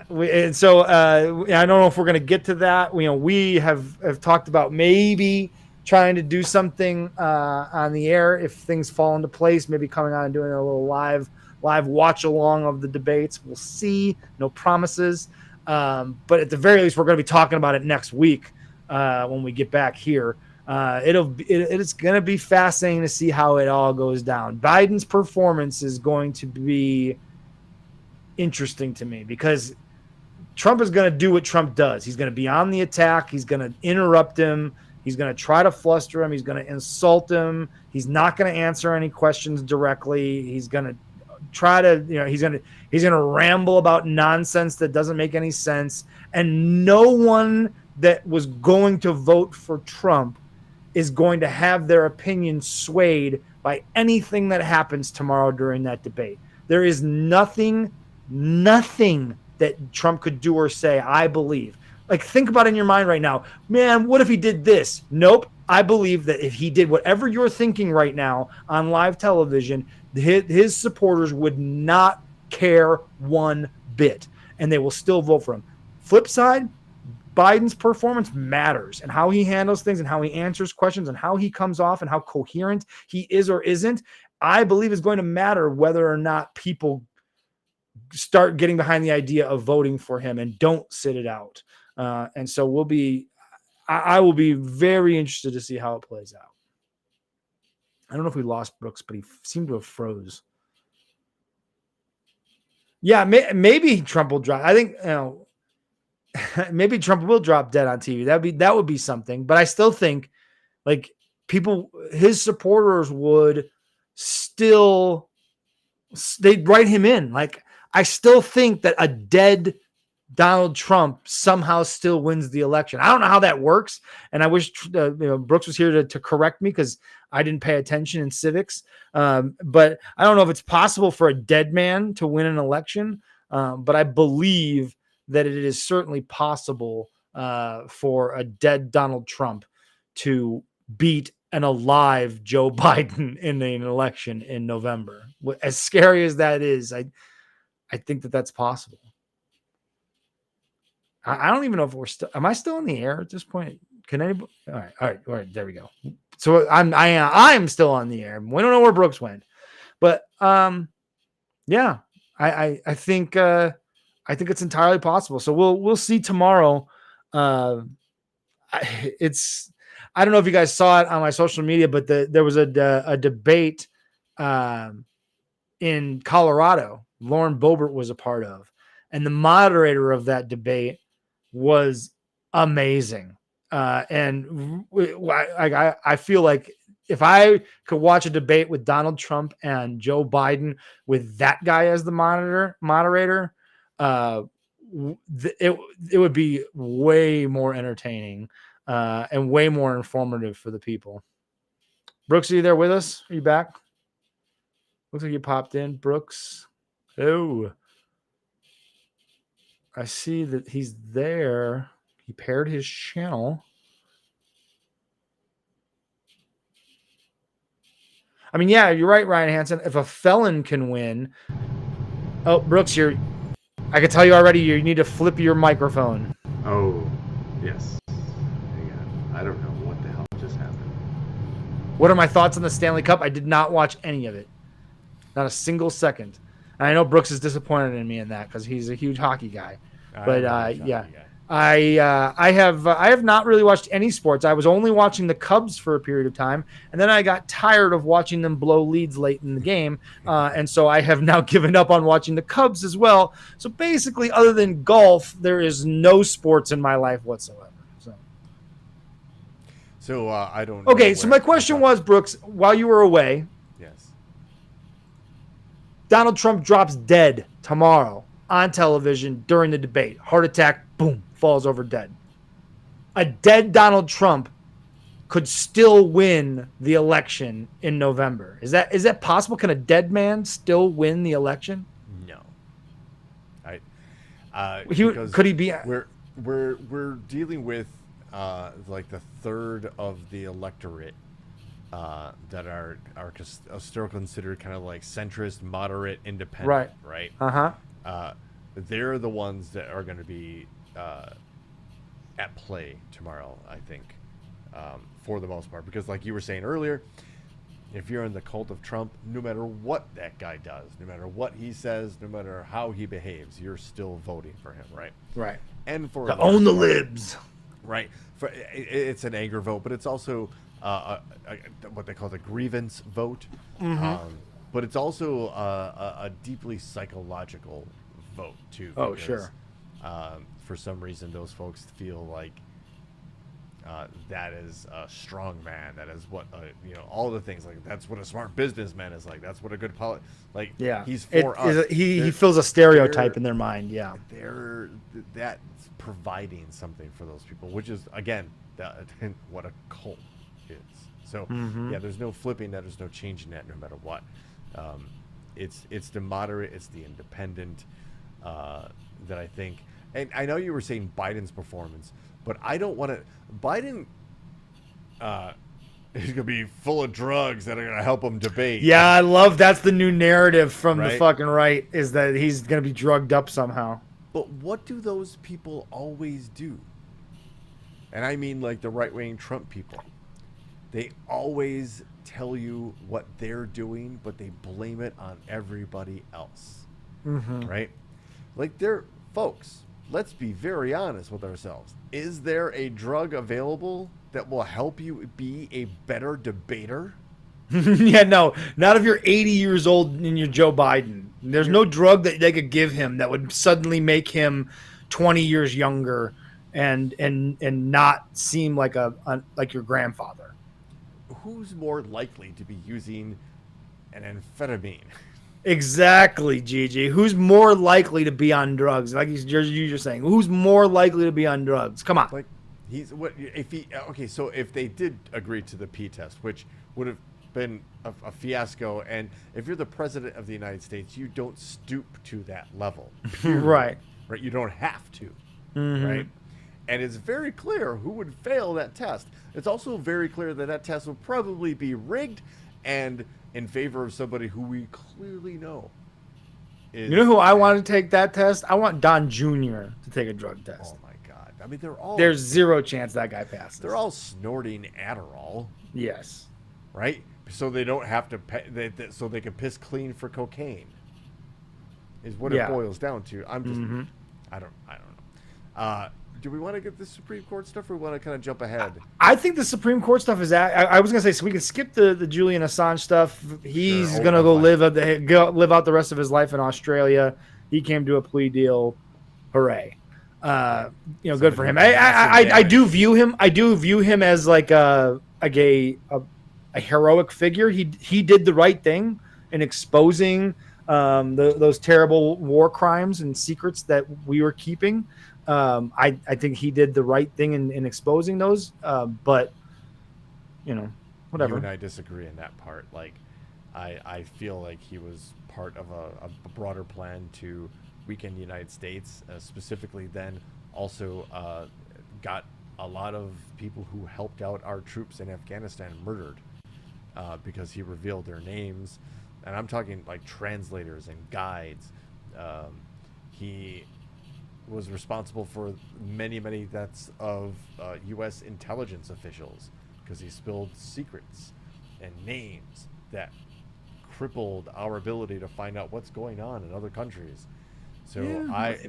don't know if we're going to get to that. We have talked about maybe trying to do something on the air if things fall into place, maybe coming on and doing a little live watch along of the debates. We'll see. No promises. But at the very least, we're going to be talking about it next week when we get back here. It's going to be fascinating to see how it all goes down. Biden's performance is going to be interesting to me because Trump is going to do what Trump does. He's going to be on the attack. He's going to interrupt him. He's going to try to fluster him. He's going to insult him. He's not going to answer any questions directly. He's going to try to, he's gonna ramble about nonsense that doesn't make any sense, and no one that was going to vote for Trump is going to have their opinion swayed by anything that happens tomorrow during that debate. There is nothing that Trump could do or say, I believe. Like, think about it in your mind right now. Man, what if he did this? Nope. I believe that if he did whatever you're thinking right now on live television, his supporters would not care one bit, and they will still vote for him. Flip side, Biden's performance matters, and how he handles things and how he answers questions and how he comes off and how coherent he is or isn't, I believe is going to matter whether or not people start getting behind the idea of voting for him and don't sit it out. And so I will be very interested to see how it plays out. I don't know if we lost Brooks, but he seemed to have froze. Yeah, maybe Trump will drop. I think, maybe Trump will drop dead on TV. That would be something. But I still think, like, his supporters would still, they'd write him in. Like, I still think that a dead Donald Trump somehow still wins the election. I don't know how that works, and I wish Brooks was here to correct me, because I didn't pay attention in civics. But I don't know if it's possible for a dead man to win an election. But I believe that it is certainly possible for a dead Donald Trump to beat an alive Joe Biden in an election in November. As scary as that is, I think that that's possible. I don't even know if we're still. Am I still in the air at this point? Can anybody? All right. There we go. So I'm still on the air. We don't know where Brooks went, but yeah, I think it's entirely possible. So we'll see tomorrow. I don't know if you guys saw it on my social media, but there was a debate in Colorado. Lauren Boebert was a part of, and the moderator of that debate was amazing. And I feel like if I could watch a debate with Donald Trump and Joe Biden with that guy as the moderator, it would be way more entertaining and way more informative for the people. Brooks, are you there with us? Are you back? Looks like you popped in, Brooks. Oh, I see that he's there. He paired his channel. I mean, yeah, you're right, Ryan Hansen. If a felon can win. Oh, Brooks, I can tell you already, you need to flip your microphone. Oh, yes. Hang on. I don't know what the hell just happened. What are my thoughts on the Stanley Cup? I did not watch any of it. Not a single second. And I know Brooks is disappointed in me in that, because he's a huge hockey guy. But yeah, I have not really watched any sports. I was only watching the Cubs for a period of time, and then I got tired of watching them blow leads late in the game, and so I have now given up on watching the Cubs as well. So basically, other than golf, there is no sports in my life whatsoever. So I don't. Okay, so my question was, Brooks, while you were away, yes, Donald Trump drops dead tomorrow on television during the debate. Heart attack, boom, falls over dead. A dead Donald Trump could still win the election in November. Is that possible? Can a dead man still win the election? No. Could he be? We're dealing with like the third of the electorate that are still considered kind of like centrist, moderate, independent, right? They're the ones that are going to be at play tomorrow, I think, for the most part. Because like you were saying earlier, if you're in the cult of Trump, no matter what that guy does, no matter what he says, no matter how he behaves, you're still voting for him, right? Right. And for to own the libs. Right. It's an anger vote, but it's also what they call the grievance vote. Mm-hmm. But it's also a deeply psychological vote too. Oh, because, sure. For some reason, those folks feel like that is a strong man. That is what all the things like that's what a smart businessman is like. That's what a good Yeah, he's for us. He fills a stereotype in their mind. Yeah, that's providing something for those people, which is again what a cult is. So yeah, there's no flipping that. There's no changing that, no matter what. It's the moderate, it's the independent that I think. And I know you were saying Biden's performance, but I don't want to. Biden is going to be full of drugs that are going to help him debate. Yeah, I love that's the new narrative from the Right? fucking right is that he's going to be drugged up somehow. But what do those people always do? And I mean like the right-wing Trump people. They always tell you what they're doing, but they blame it on everybody else. Right? Like folks, let's be very honest with ourselves. Is there a drug available that will help you be a better debater? Yeah, no, not if you're 80 years old and you're Joe Biden. There's no drug that they could give him that would suddenly make him 20 years younger and not seem like like your grandfather. Who's more likely to be using an amphetamine? Exactly, Gigi. Who's more likely to be on drugs? Like you're just saying, who's more likely to be on drugs? Come on. Like so if they did agree to the P test, which would have been a fiasco, and if you're the president of the United States, you don't stoop to that level. Right. Right. You don't have to. Right. And it's very clear who would fail that test. It's also very clear that test will probably be rigged and in favor of somebody who we clearly know. You know who I want to take that test? I want Don Jr. to take a drug test. Oh my God! I mean, there's zero chance that guy passes. They're all snorting Adderall. Yes. Right. So they don't have to pay. So they can piss clean for cocaine. Is what it boils down to. I'm just. I don't know. Do we want to get the Supreme Court stuff, or we want to kind of jump ahead? I think the Supreme Court stuff is I was gonna say, so we can skip the Julian Assange stuff. He's gonna go live out the rest of his life in Australia. He came to a plea deal. Hooray! Good for him. I do view him as like a heroic figure. He did the right thing in exposing those terrible war crimes and secrets that we were keeping. I think he did the right thing in exposing those, but whatever. You and I disagree in that part. Like, I feel like he was part of a broader plan to weaken the United States, specifically then also got a lot of people who helped out our troops in Afghanistan murdered because he revealed their names. And I'm talking like translators and guides. He was responsible for many deaths of U.S. intelligence officials because he spilled secrets and names that crippled our ability to find out what's going on in other countries. So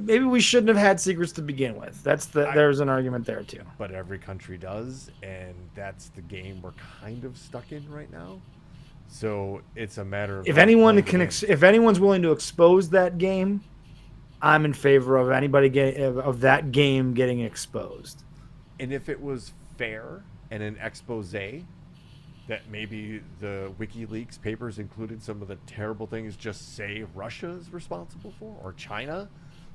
maybe we shouldn't have had secrets to begin with. There's an argument there too. But every country does, and that's the game we're kind of stuck in right now. So it's a matter of if anyone's willing to expose that game, I'm in favor of of that game getting exposed. And if it was fair and an expose that maybe the WikiLeaks papers included some of the terrible things just say Russia is responsible for or China,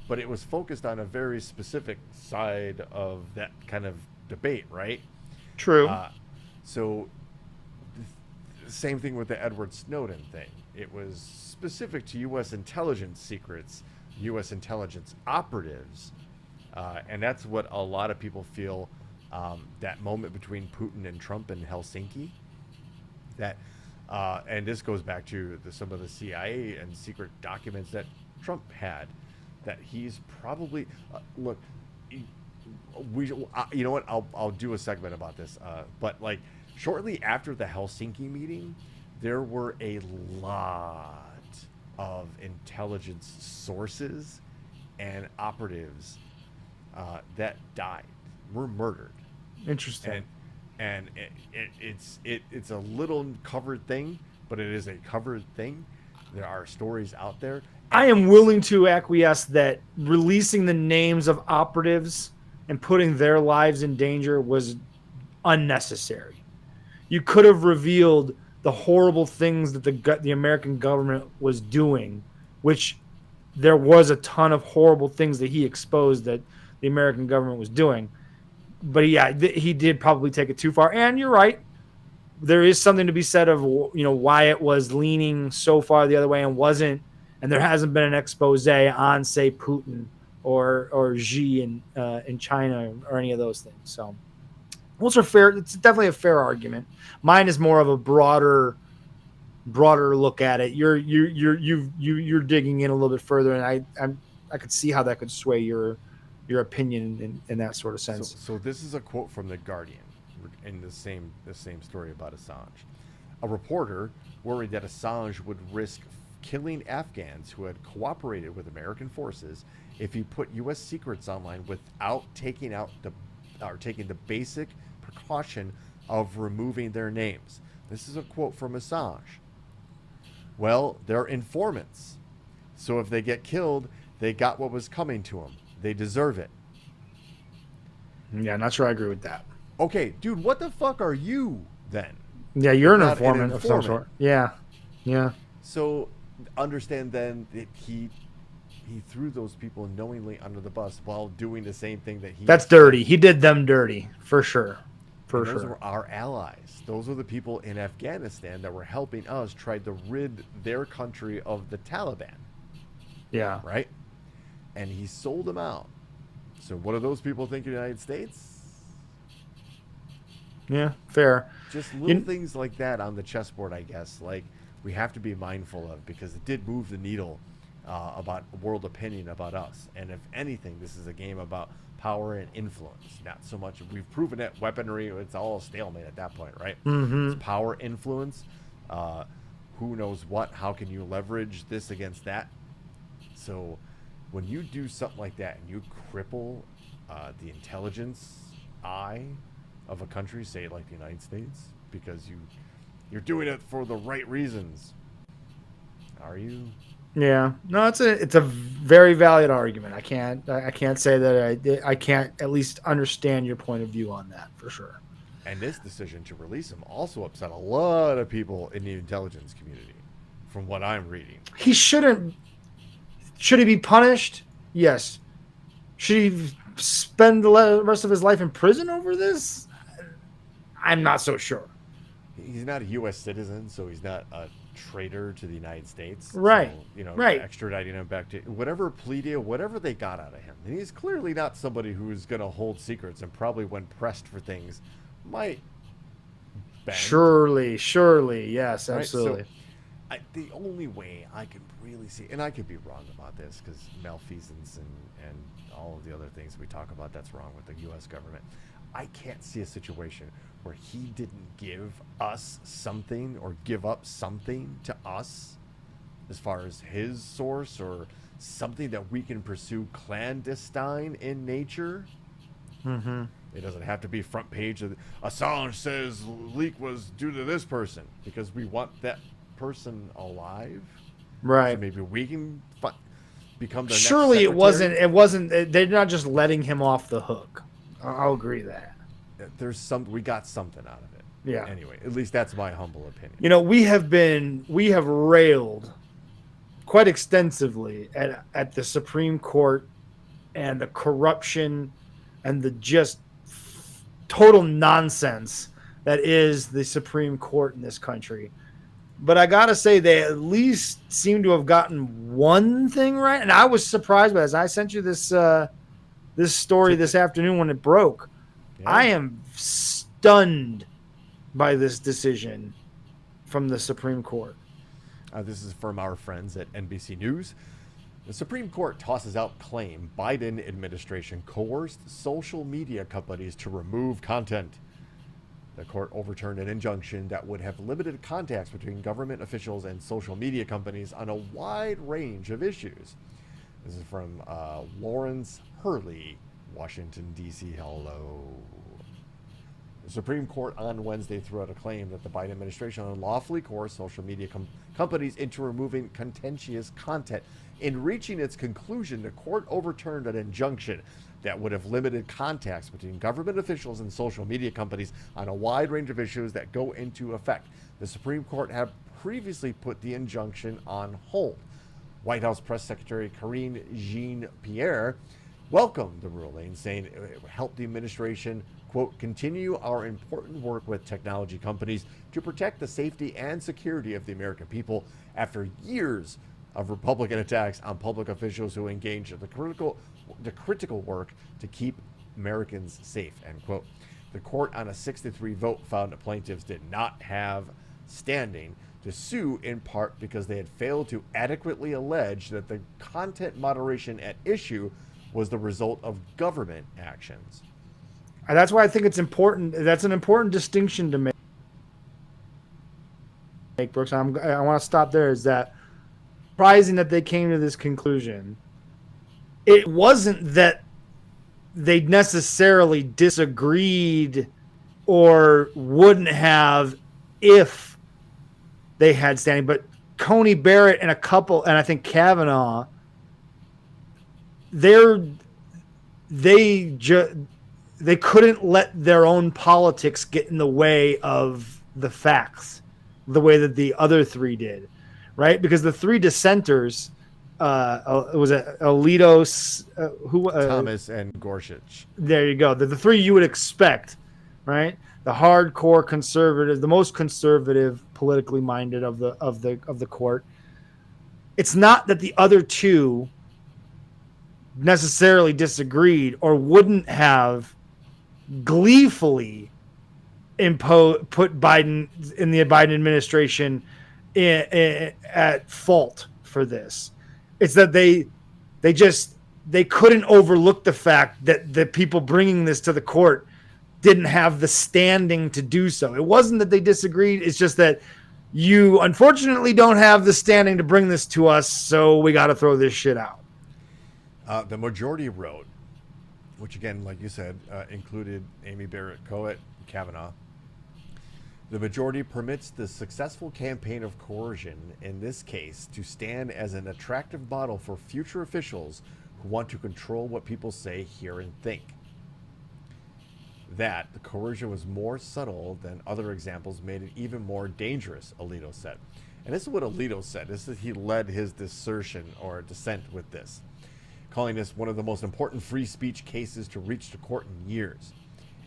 but it was focused on a very specific side of that kind of debate, right? True. So same thing with the Edward Snowden thing. It was specific to U.S. intelligence secrets, U.S. intelligence operatives, and that's what a lot of people feel. That moment between Putin and Trump in Helsinki, and this goes back to some of the CIA and secret documents that Trump had, that he's probably look. You know what? I'll do a segment about this, but like. Shortly after the Helsinki meeting, there were a lot of intelligence sources and operatives that died, were murdered. Interesting. And it's a little covered thing, but it is a covered thing. There are stories out there. I am willing to acquiesce that releasing the names of operatives and putting their lives in danger was unnecessary. You could have revealed the horrible things that the American government was doing, which there was a ton of horrible things that he exposed that the American government was doing. But yeah, he did probably take it too far. And you're right. There is something to be said of, why it was leaning so far the other way and wasn't, and there hasn't been an expose on, say, Putin or Xi in China or any of those things. So those are fair. It's definitely a fair argument. Mine is more of a broader look at it. You're digging in a little bit further, and I could see how that could sway your opinion in that sort of sense. So this is a quote from The Guardian in the same story about Assange. A reporter worried that Assange would risk killing Afghans who had cooperated with American forces if he put U.S. secrets online without taking the basic precaution of removing their names. This is a quote from Assange. Well, they're informants. So if they get killed, they got what was coming to them. They deserve it. Yeah, not sure I agree with that. Okay, dude, what the fuck are you then? Yeah, you're an Not informant of some sort. Yeah. So understand then that he threw those people knowingly under the bus while doing the same thing that he... That's dirty. He did them dirty, for sure. Those were our allies. Those were the people in Afghanistan that were helping us try to rid their country of the Taliban. Yeah. Right? And he sold them out. So what do those people think of the United States? Yeah, fair. Just little things like that on the chessboard, I guess. Like, we have to be mindful of, because it did move the needle about world opinion about us. And if anything, this is a game about power and influence. Not so much. We've proven it. Weaponry, it's all a stalemate at that point, right? Mm-hmm. It's power, influence. Who knows what? How can you leverage this against that? So when you do something like that and you cripple the intelligence eye of a country, say like the United States, because you're doing it for the right reasons, are you? Yeah, no, it's a very valid argument. I can't say that I can't at least understand your point of view on that for sure. And this decision to release him also upset a lot of people in the intelligence community, from what I'm reading. He shouldn't. Should he be punished? Yes. Should he spend the rest of his life in prison over this? I'm not so sure. He's not a U.S. citizen, so he's not a traitor to the United States. Right. So, right. Extraditing him back to whatever plea deal, whatever they got out of him. And he's clearly not somebody who's going to hold secrets, and probably when pressed for things might bend. Surely, yes, absolutely. Right? So, the only way I can really see, and I could be wrong about this because malfeasance and all of the other things we talk about that's wrong with the U.S. government, I can't see a situation where he didn't give us something or give up something to us as far as his source or something that we can pursue clandestine in nature. Mm-hmm. It doesn't have to be front page of Assange says leak was due to this person, because we want that person alive. Right. So maybe we can become the surely next secretary. it wasn't they're not just letting him off the hook. I'll agree that we got something out of it. Yeah. Anyway, at least that's my humble opinion. We have railed quite extensively at the Supreme Court and the corruption and the just total nonsense that is the Supreme Court in this country. But I gotta say, they at least seem to have gotten one thing right, and I was surprised by this. I sent you this story this afternoon when it broke. Yeah. I am stunned by this decision from the Supreme Court. This is from our friends at NBC News. The Supreme Court tosses out claim Biden administration coerced social media companies to remove content. The court overturned an injunction that would have limited contacts between government officials and social media companies on a wide range of issues. This is from Lawrence Hurley, Washington, D.C. Hello. The Supreme Court on Wednesday threw out a claim that the Biden administration unlawfully coerced social media companies into removing contentious content In reaching its conclusion, the court overturned an injunction that would have limited contacts between government officials and social media companies on a wide range of issues that go into effect. The Supreme Court had previously put the injunction on hold. White House Press Secretary Karine Jean-Pierre welcomed the ruling, saying it would help the administration, quote, continue our important work with technology companies to protect the safety and security of the American people after years of Republican attacks on public officials who engage in the critical work to keep Americans safe, end quote. The court, on a 6-3 vote, found that plaintiffs did not have standing to sue, in part because they had failed to adequately allege that the content moderation at issue was the result of government actions. And that's why I think it's important. That's an important distinction to make, Brooks. I want to stop there. Is that surprising that they came to this conclusion? It wasn't that they necessarily disagreed or wouldn't have if they had standing, but Coney Barrett and I think Kavanaugh, they couldn't let their own politics get in the way of the facts the way that the other three did, right? Because the three dissenters, was it Alito, Thomas and Gorsuch. There you go. The three you would expect, right? The hardcore conservative, the most conservative, politically minded of the court. It's not that the other two necessarily disagreed or wouldn't have gleefully put Biden in the Biden administration at fault for this. It's that they couldn't overlook the fact that the people bringing this to the court didn't have the standing to do so. It wasn't that they disagreed. It's just that you unfortunately don't have the standing to bring this to us, so we got to throw this shit out. The majority wrote, which again, like you said, included Amy Barrett Coet, Kavanaugh. The majority permits the successful campaign of coercion in this case to stand as an attractive model for future officials who want to control what people say, hear, and think. That the coercion was more subtle than other examples made it even more dangerous, Alito said. And this is what Alito said. He led his dissertation or dissent with this, calling this one of the most important free speech cases to reach the court in years.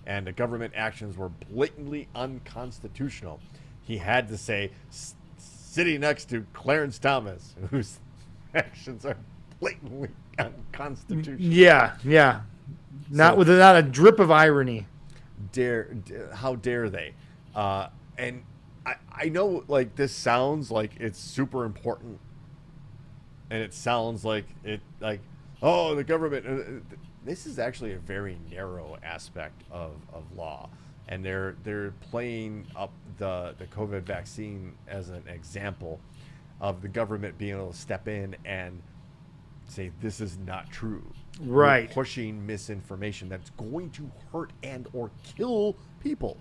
And the government actions were blatantly unconstitutional. He had to say, sitting next to Clarence Thomas, whose actions are blatantly unconstitutional. Yeah. Without a drip of irony. How dare they? And I know, like, this sounds like it's super important, and it sounds like the government. This is actually a very narrow aspect of law, and they're playing up the COVID vaccine as an example of the government being able to step in and say this is not true. Right. We're pushing misinformation that's going to hurt and or kill people.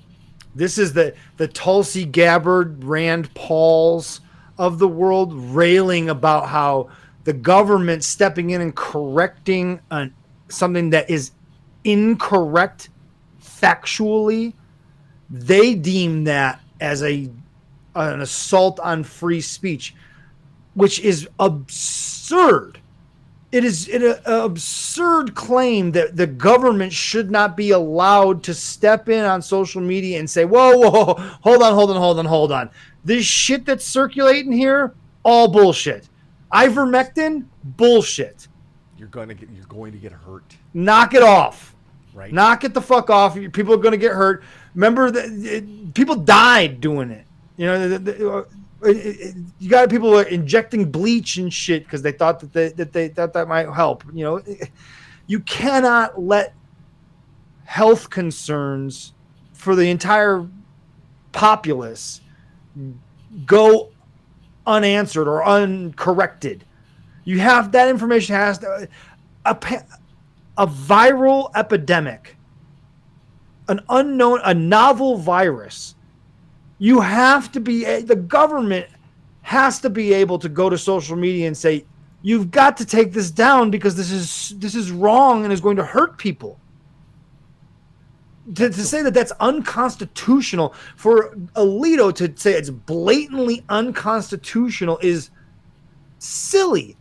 This is the Tulsi Gabbard, Rand Pauls of the world railing about how the government stepping in and correcting something that is incorrect factually. They deem that as an assault on free speech, which is absurd. It is an absurd claim that the government should not be allowed to step in on social media and say, whoa, hold on. This shit that's circulating here, all bullshit. Ivermectin, bullshit. You're going to get hurt. Knock it off. Right. Knock it the fuck off. People are going to get hurt. Remember that people died doing it. You know, you got people who are injecting bleach and shit because they thought that might help. You know, you cannot let health concerns for the entire populace go unanswered or uncorrected. You have that information has to, a viral epidemic, a novel virus. You have to be, the government has to be able to go to social media and say, you've got to take this down because this is wrong and is going to hurt people. To say that that's unconstitutional, for Alito to say it's blatantly unconstitutional is silly.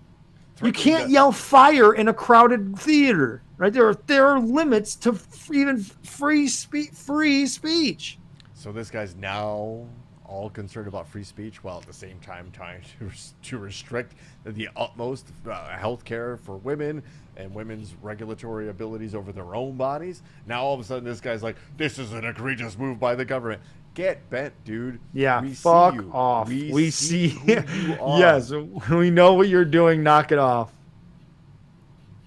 You can't yell fire in a crowded theater, right? There are limits to even free speech. So this guy's now all concerned about free speech while at the same time trying to restrict the utmost health care for women and women's regulatory abilities over their own bodies. Now all of a sudden this guy's like, this is an egregious move by the government. Get bent, dude. Yeah, we fuck see you. off. We see who you are. Yes, we know what you're doing. Knock it off.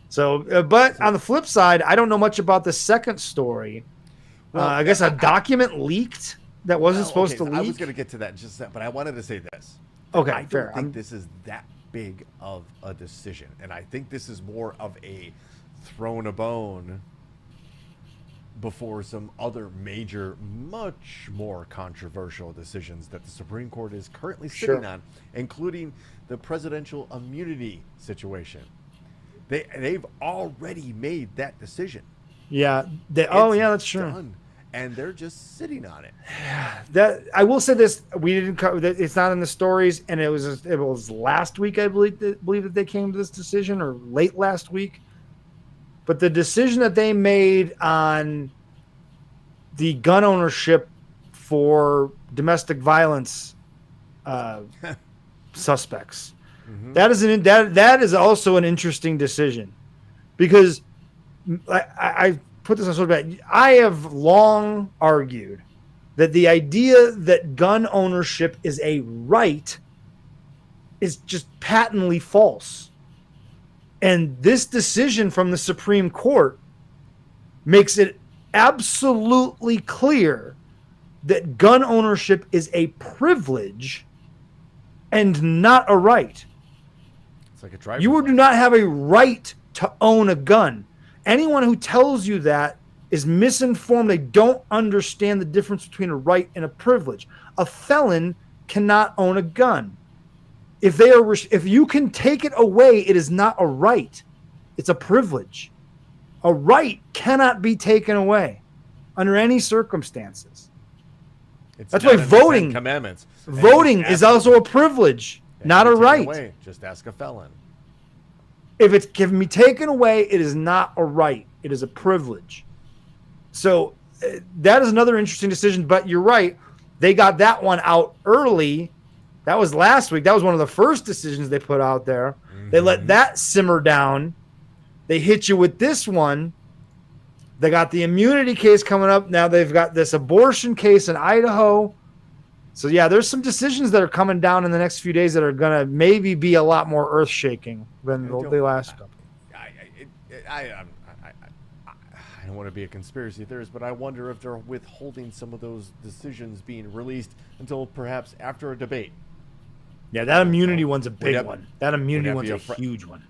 So, but on the flip side, I don't know much about the second story. Well, I guess a document leaked that wasn't supposed to leak. I was going to get to that in just a second, but I wanted to say this. Okay, I fair. don't think this is that big of a decision, and I think this is more of a thrown a bone before some other major, much more controversial decisions that the Supreme Court is currently sitting on, including the presidential immunity situation. They've already made that decision. Yeah. That's true. Done, and they're just sitting on it. That I will say this: we didn't cover that. It's not in the stories, and it was last week, I believe that they came to this decision, or late last week. But the decision that they made on the gun ownership for domestic violence suspects, that is also an interesting decision, because I put this on social media. I have long argued that the idea that gun ownership is a right is just patently false. And this decision from the Supreme Court makes it absolutely clear that gun ownership is a privilege and not a right. It's like a driver's You do not have a right to own a gun. Anyone who tells you that is misinformed. They don't understand the difference between a right and a privilege. A felon cannot own a gun. If you can take it away, it is not a right. It's a privilege. A right cannot be taken away under any circumstances. That's why voting commandments. Voting is also a privilege, not a right. Away, just ask a felon. If it can be taken away, it is not a right. It is a privilege. So that is another interesting decision. But you're right. They got that one out early. That was last week. That was one of the first decisions they put out there. Mm-hmm. They let that simmer down. They hit you with this one. They got the immunity case coming up. Now they've got this abortion case in Idaho. So, yeah, there's some decisions that are coming down in the next few days that are going to maybe be a lot more earth-shaking than the last couple. I don't want to be a conspiracy theorist, but I wonder if they're withholding some of those decisions being released until perhaps after a debate. Yeah, that immunity one's a big one. That immunity one's a huge one.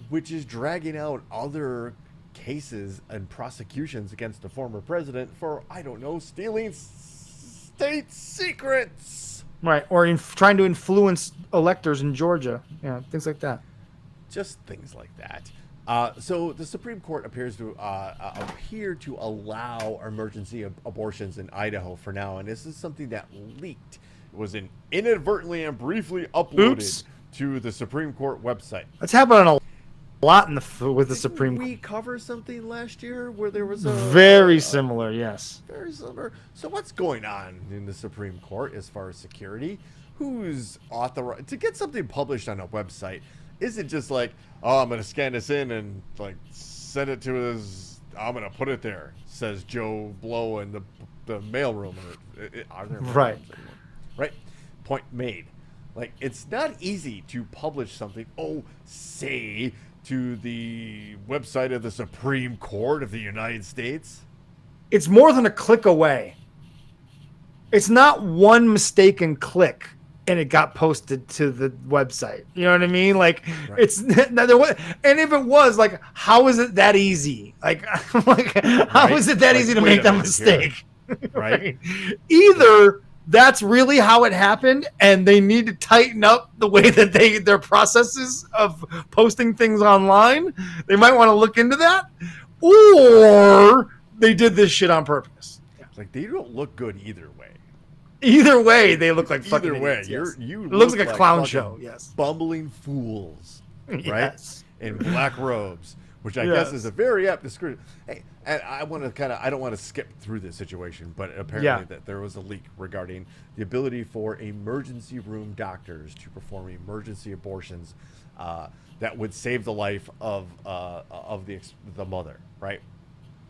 Which is dragging out other cases and prosecutions against the former president for, I don't know, stealing state secrets. Right, or trying to influence electors in Georgia. Yeah, things like that. Just things like that. So the Supreme Court appears to allow emergency abortions in Idaho for now, and this is something that leaked. It was inadvertently and briefly uploaded to the Supreme Court website. That's happening a lot with the Supreme Court. Did we cover something last year where there was a very similar? Yes, very similar. So what's going on in the Supreme Court as far as security? Who's authorized to get something published on a website? Is it just like, oh, I'm going to scan this in and like send it to his, I'm going to put it there, says Joe Blow in the mailroom. Are there right. Right. Point made. Like, it's not easy to publish something, say, to the website of the Supreme Court of the United States. It's more than a click away. It's not one mistaken click and it got posted to the website. You know what I mean? Like, right. It's there was, and if it was, like, how is it that easy? Like how is it that easy to make that mistake? Right. Either that's really how it happened, and they need to tighten up the way that their processes of posting things online. They might want to look into that, or they did this shit on purpose. It's like they don't look good either way. Either way, they look like fucking Either way, idiots, yes. you It looks like a clown fucking show. Yes, bumbling fools, right? Yes. In black robes, which I Yes. guess is a very apt description. Hey, and I want to I don't want to skip through this situation, but apparently that there was a leak regarding the ability for emergency room doctors to perform emergency abortions that would save the life of the mother, right?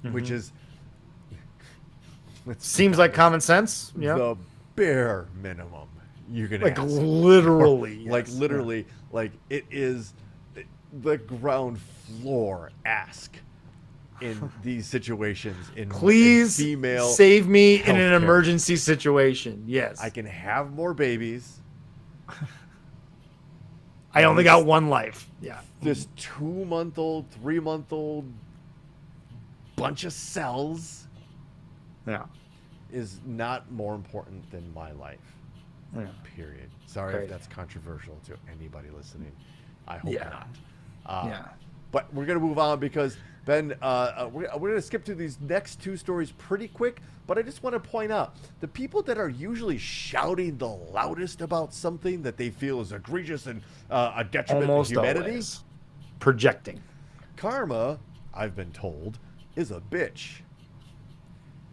Mm-hmm. Which is Seems like common sense. Yeah, the bare minimum you can like ask. literally, Like yes. literally, like it is the ground floor ask in these situations. In Please female save me in an healthcare. emergency situation. Yes, I can have more babies. I only got one life. Yeah, This 2-month-old, 3-month-old bunch of cells yeah, is not more important than my life. yeah. Period. Sorry Great. if that's controversial to anybody listening. I hope Yeah. not. Yeah. But we're going to move on because, Ben, we're going to skip through these next two stories pretty quick. But I just want to point out the people that are usually shouting the loudest about something that they feel is egregious and a detriment Almost to humanity. always projecting. Karma, I've been told, is a bitch.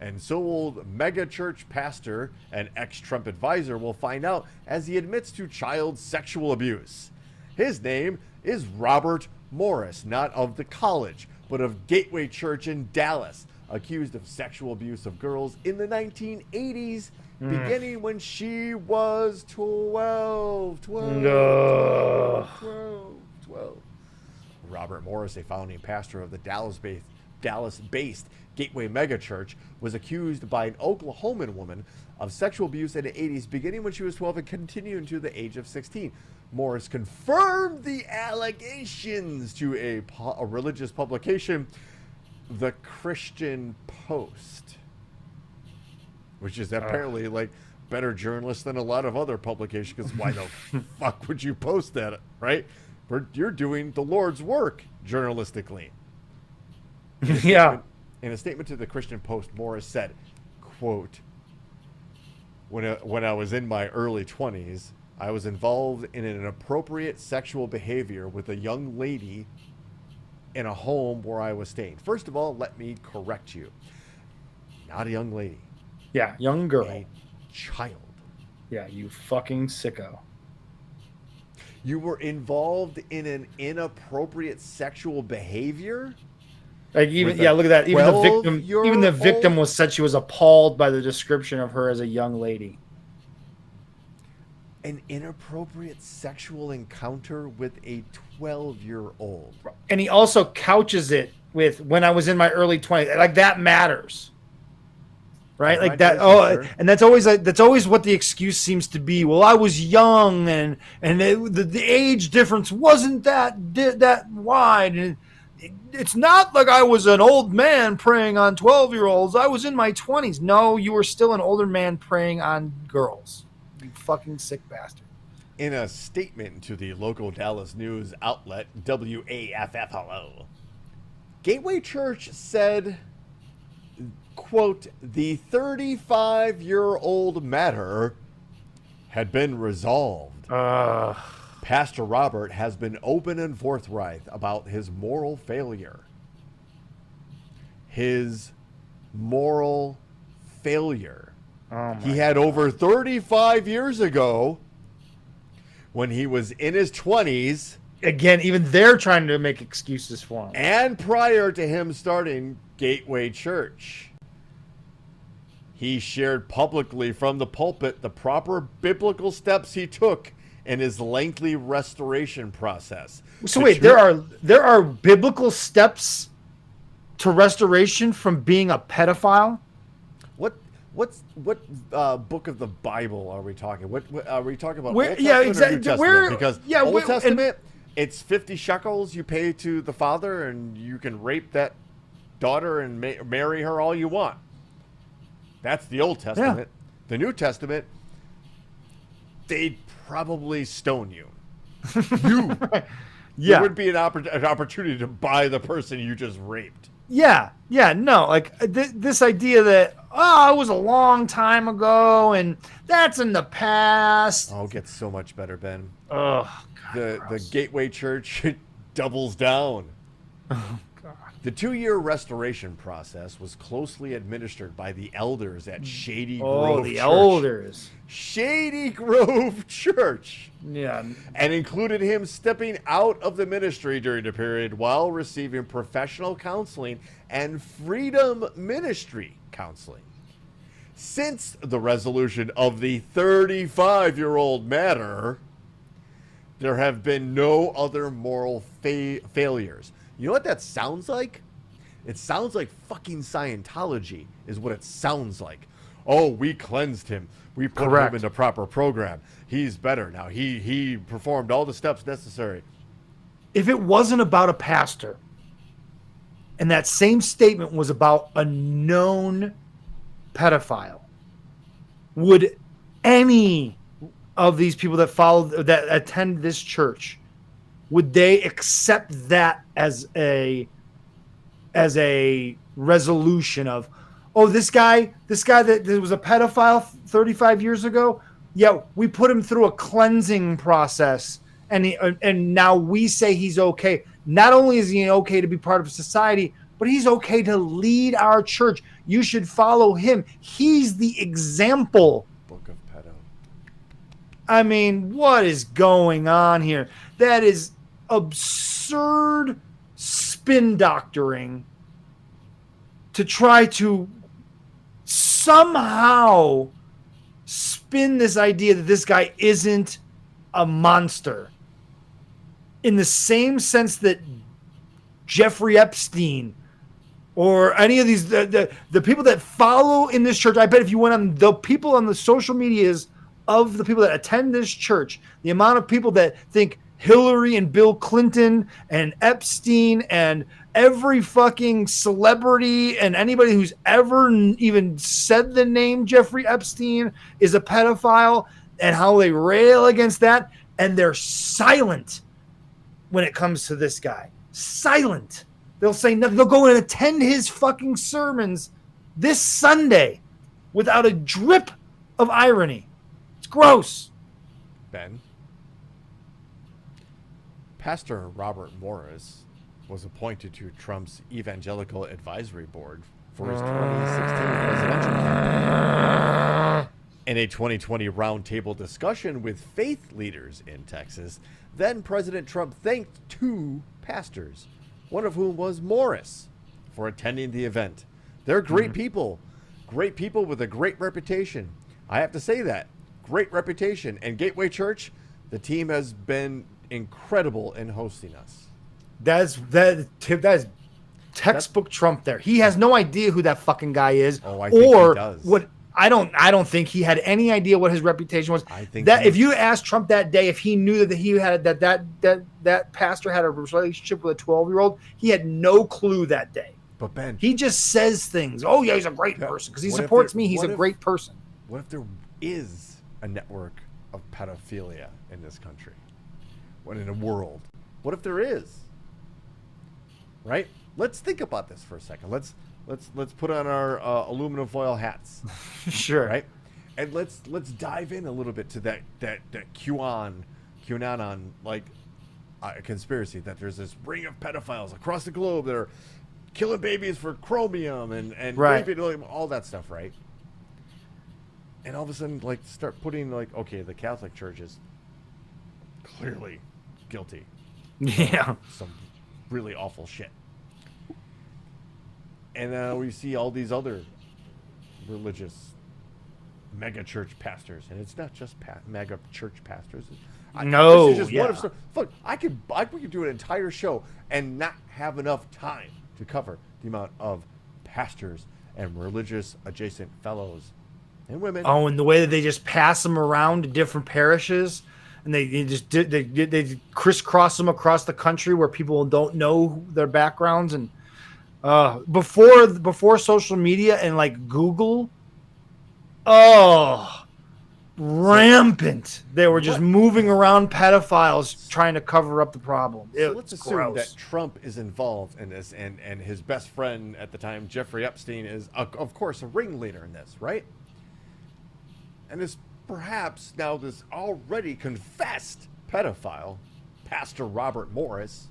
And so old mega church pastor and ex-Trump advisor will find out as he admits to child sexual abuse. His name is Robert Morris, not of the college, but of Gateway Church in Dallas, accused of sexual abuse of girls in the 1980s, beginning when she was 12. Robert Morris, a founding pastor of the Dallas-based Gateway megachurch, was accused by an Oklahoman woman of sexual abuse in the 80s, beginning when she was 12 and continuing to the age of 16. Morris confirmed the allegations to a religious publication, The Christian Post, which is apparently like better journalists than a lot of other publications, because why the fuck would you post that, right? You're doing the Lord's work journalistically. Yeah. In a statement to the Christian Post, Morris said, quote, when I was in my early 20s, I was involved in an inappropriate sexual behavior with a young lady in a home where I was staying. First of all, let me correct you. Not a young lady. Yeah, young girl. A child. Yeah, you fucking sicko. You were involved in an inappropriate sexual behavior? Like even With a yeah, look at that. Even the victim, 12-year-old? was said she was appalled by the description of her as a young lady. An inappropriate sexual encounter with a 12-year-old. And he also couches it with when I was in my early 20s. Like that matters. Right? Like that. Oh, and that's always what the excuse seems to be. Well, I was young and the age difference wasn't that wide. And it's not like I was an old man preying on 12-year-olds. I was in my 20s. No, you were still an older man preying on girls. You fucking sick bastard. In a statement to the local Dallas news outlet WAFFLO, Gateway Church said, quote, the 35-year-old matter had been resolved. Pastor Robert has been open and forthright about his moral failure. His moral failure. He had over 35 years ago, when he was in his 20s. Again, even they're trying to make excuses for him. And prior to him starting Gateway Church, he shared publicly from the pulpit the proper biblical steps he took in his lengthy restoration process. So wait, there are biblical steps to restoration from being a pedophile? What book of the Bible are we talking? What are we talking about? Where, Old yeah, Testament or exactly. New Testament? Because Old where, Testament, it's 50 shekels you pay to the father, and you can rape that daughter and marry her all you want. That's the Old Testament. The New Testament, they'd probably stone you. There would be an opportunity to buy the person you just raped. No, like this idea that it was a long time ago and that's in the past. Oh, it gets so much better, Ben. Oh, God, the Gateway Church doubles down. Oh, God. The 2-year restoration process was closely administered by the elders at Shady Grove Church. Elders. Shady Grove Church. Yeah. And included him stepping out of the ministry during the period while receiving professional counseling and freedom ministry counseling. Since the resolution of the 35-year-old matter, there have been no other moral failures. You know what that sounds like? It sounds like fucking Scientology is what it sounds like. Oh, we cleansed him. We put him in the proper program. He's better now. He performed all the steps necessary. If it wasn't about a pastor, and that same statement was about a known pedophile, would any of these people that attend this church, would they accept that as a resolution of, oh, this guy that was a pedophile 35 years ago, yeah, we put him through a cleansing process, and now we say he's okay. Not only is he okay to be part of society, but he's okay to lead our church. You should follow him. He's the example. Book of pedo. I mean, what is going on here? That is absurd spin doctoring to try to somehow spin this idea that this guy isn't a monster, in the same sense that Jeffrey Epstein or any of these the people that follow in this church. I bet if you went on the people on the social medias of the people that attend this church, the amount of people that think Hillary and Bill Clinton and Epstein and every fucking celebrity and anybody who's ever even said the name Jeffrey Epstein is a pedophile, and how they rail against that, and they're silent when it comes to this guy. Silent. They'll say nothing. They'll go and attend his fucking sermons this Sunday without a drip of irony. It's gross. Ben, Pastor Robert Morris was appointed to Trump's Evangelical Advisory Board for his 2016 presidential campaign. In a 2020 roundtable discussion with faith leaders in Texas, then President Trump thanked 2 pastors, one of whom was Morris, for attending the event. They're great people with a great reputation. I have to say that. Great reputation. And Gateway Church, the team has been incredible in hosting us. That is textbook Trump there. He has no idea who that fucking guy is. Oh, I think he does. What I don't think he had any idea what his reputation was. I think that if you asked Trump that day if he knew that he had that pastor had a relationship with a 12-year-old, he had no clue that day. But Ben, he just says things. Oh yeah, he's a great person because he supports me. He's a great person. What if there is a network of pedophilia in this country? What in the world? What if there is? Right? Let's think about this for a second. Let's put on our aluminum foil hats. Sure. Right? And let's dive in a little bit to that QAnon like conspiracy that there's this ring of pedophiles across the globe that are killing babies for chromium and right. raping, all that stuff, right? And all of a sudden, like, start putting, like, okay, the Catholic Church is clearly guilty. Yeah. Some really awful shit. And we see all these other religious mega church pastors, and it's not just mega church pastors. No, this is just yeah. one of, look, we could do an entire show and not have enough time to cover the amount of pastors and religious adjacent fellows and women. Oh, and the way that they just pass them around to different parishes, and they crisscross them across the country where people don't know their backgrounds. And before social media and like Google, Oh, rampant. They were just moving around pedophiles trying to cover up the problem. So let's It's assume gross. that Trump is involved in this, and his best friend at the time, Jeffrey Epstein, is, of course, a ringleader in this, right? And this perhaps now this already confessed pedophile, Pastor Robert Morris,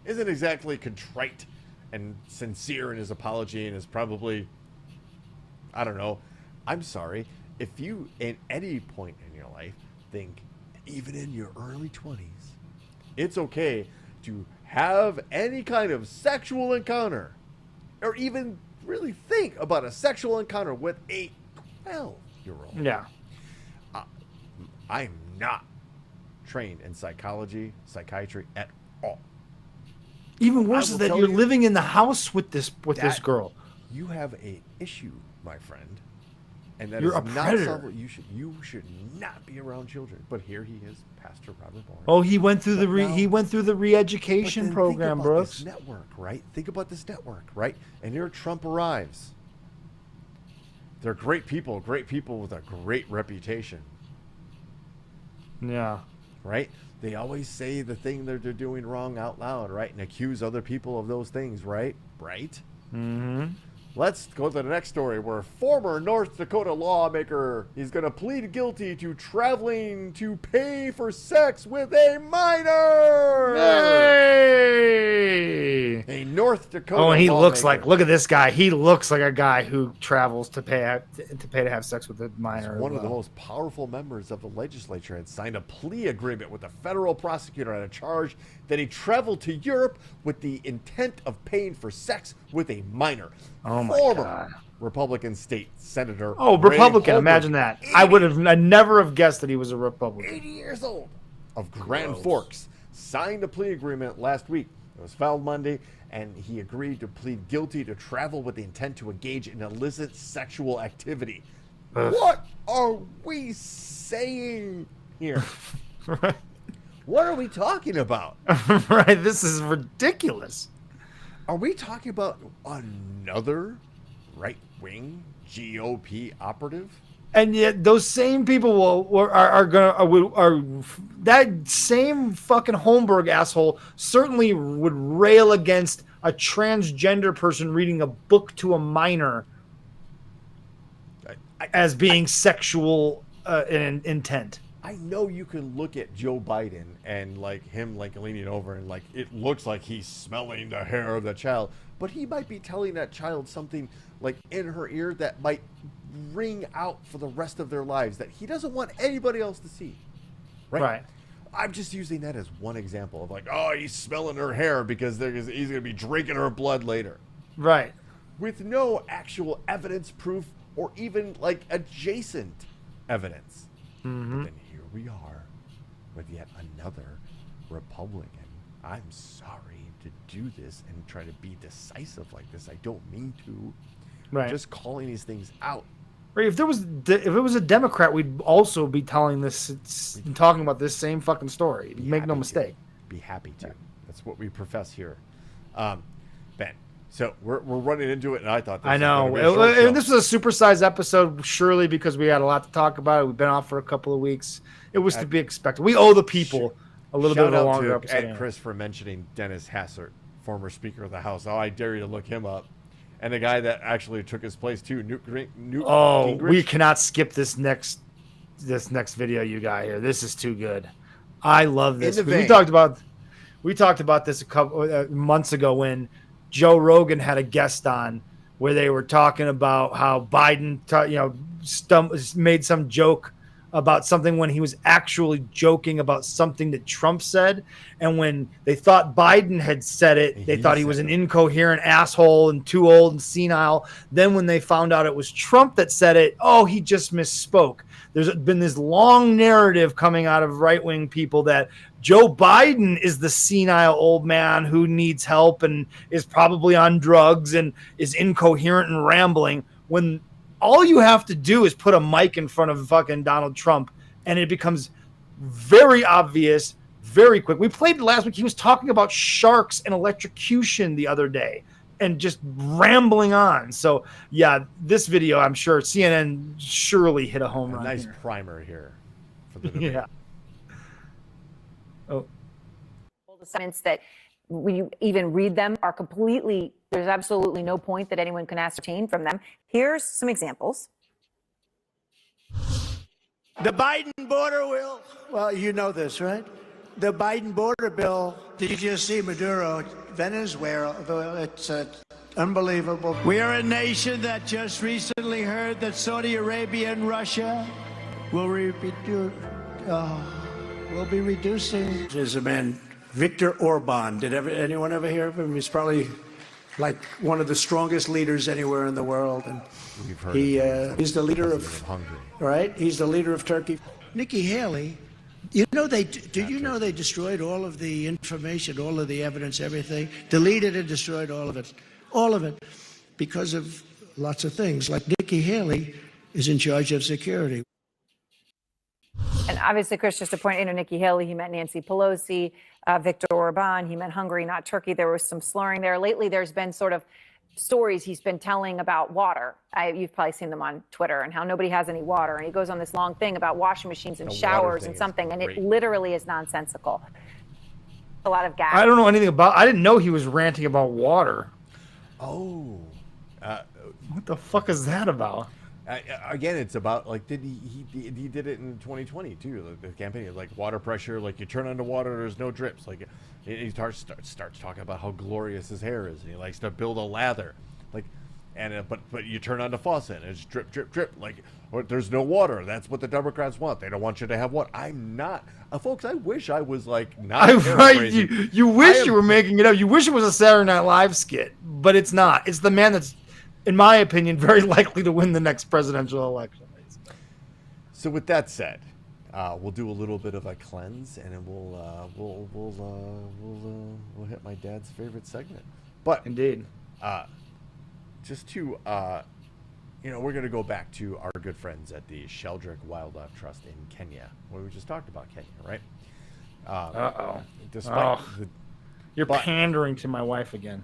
isn't exactly contrite and sincere in his apology and is probably, I don't know, I'm sorry. If you, at any point in your life, think, even in your early 20s, it's okay to have any kind of sexual encounter, or even really think about a sexual encounter with a 12-year-old. Yeah. I'm not trained in psychiatry at all. Even worse I is will that tell you're you living in the house with this girl. You have a issue, my friend, and that You're is a not predator. solvable. You should not be around children. But here he is, Pastor Robert Morris. Oh, he went through But the But re-education then program, think about Brooks. this network, right? Think about this network, right? And here Trump arrives. They're great people with a great reputation, Yeah. right? They always say the thing that they're doing wrong out loud, right? And accuse other people of those things, right? Right? Mm-hmm. Let's go to the next story where former North Dakota lawmaker is going to plead guilty to traveling to pay for sex with a minor. Hey! A North Dakota Oh, and he looks lawmaker. like, look at this guy. He looks like a guy who travels to pay to have sex with a minor. One of the most powerful members of the legislature had signed a plea agreement with a federal prosecutor on a charge that he traveled to Europe with the intent of paying for sex with a minor. Oh my Former God. Republican state senator. Oh, Ray Republican. Holbrook, Imagine that. I never have guessed that he was a Republican. 80 years old, of Grand Gross. Forks, signed a plea agreement last week. It was filed Monday, and he agreed to plead guilty to travel with the intent to engage in illicit sexual activity. Ugh. What are we saying here? What are we talking about? Right. This is ridiculous. Are we talking about another right-wing GOP operative? And yet, those same people are that same fucking Holmberg asshole certainly would rail against a transgender person reading a book to a minor as being sexual in intent. I know you can look at Joe Biden and like him like leaning over and like it looks like he's smelling the hair of the child, but he might be telling that child something like in her ear that might ring out for the rest of their lives that he doesn't want anybody else to see. Right. I'm just using that as one example of like, oh, he's smelling her hair because he's going to be drinking her blood later. Right. With no actual evidence, proof, or even like adjacent evidence. Mm-hmm. But then here we are with yet another Republican. I'm sorry to do this and try to be decisive like this. I don't mean to. Right. I'm just calling these things out. Right. If it was a Democrat, we'd also be telling this, talking about this same fucking story. Make no mistake. Be happy to. That's what we profess here. Ben, so we're running into it, and I thought this I know. was gonna be a short show. This was a supersized episode, surely because we had a lot to talk about. We've been off for a couple of weeks. It was to be expected. We owe the people a little bit of a longer Shout out episode. to Ed anyway. Chris for mentioning Dennis Hassert, former Speaker of the House. Oh, I dare you to look him up. And the guy that actually took his place too, Newt Oh, Gingrich. we cannot skip this next video you got here. This is too good. I love this. In the We vein. talked about this a couple months ago when Joe Rogan had a guest on where they were talking about how Biden, made some joke about something when he was actually joking about something that Trump said. And when they thought Biden had said it, they thought he was an incoherent asshole and too old and senile. Then when they found out it was Trump that said it, oh, he just misspoke. There's been this long narrative coming out of right-wing people that Joe Biden is the senile old man who needs help and is probably on drugs and is incoherent and rambling, when all you have to do is put a mic in front of fucking Donald Trump and it becomes very obvious very quick. We played last week. He was talking about sharks and electrocution the other day. and just rambling on. So yeah, this video, I'm sure CNN surely hit a home run. Nice here. primer here for the debate. Yeah. Oh. The statements that when you even read them are completely, there's absolutely no point that anyone can ascertain from them. Here's some examples. The Biden border will, well, you know this, right? The Biden border bill, did you just see Maduro, Venezuela? It's unbelievable. We are a nation that just recently heard that Saudi Arabia and Russia will be reducing. There's a man, Viktor Orban. Did anyone ever hear of him? He's probably like one of the strongest leaders anywhere in the world. And We've heard he's the leader of Hungary. Right? He's the leader of Turkey. Nikki Haley, you know did you know they destroyed all of the information, all of the evidence, everything, deleted and destroyed all of it, because of lots of things. Like Nikki Haley is in charge of security. And obviously, Chris, just to point out, Nikki Haley, he meant Nancy Pelosi, Viktor Orban, he meant Hungary, not Turkey. There was some slurring there. Lately, there's been sort of stories he's been telling about water. You've probably seen them on Twitter and how nobody has any water. And he goes on this long thing about washing machines and showers and something. And it literally is nonsensical. A lot of gas. I don't know anything about, I didn't know he was ranting about water. Oh. What the fuck is that about? Again, it's about like he did it in 2020 too. The campaign, like water pressure, like you turn on the water, there's no drips. Like he starts talking about how glorious his hair is, and he likes to build a lather, like, and but you turn on the faucet and it's drip drip drip. Like there's no water. That's what the Democrats want. They don't want you to have water. I'm not, folks. I wish I was like not. Right, you wish you were making it up. You wish it was a Saturday Night Live skit, but it's not. It's the man that's, in my opinion, very likely to win the next presidential election. So with that said, we'll do a little bit of a cleanse, and then we'll hit my dad's favorite segment. But indeed, just to we're gonna go back to our good friends at the Sheldrick Wildlife Trust in Kenya. We just talked about Kenya, right? Despite you're pandering to my wife again.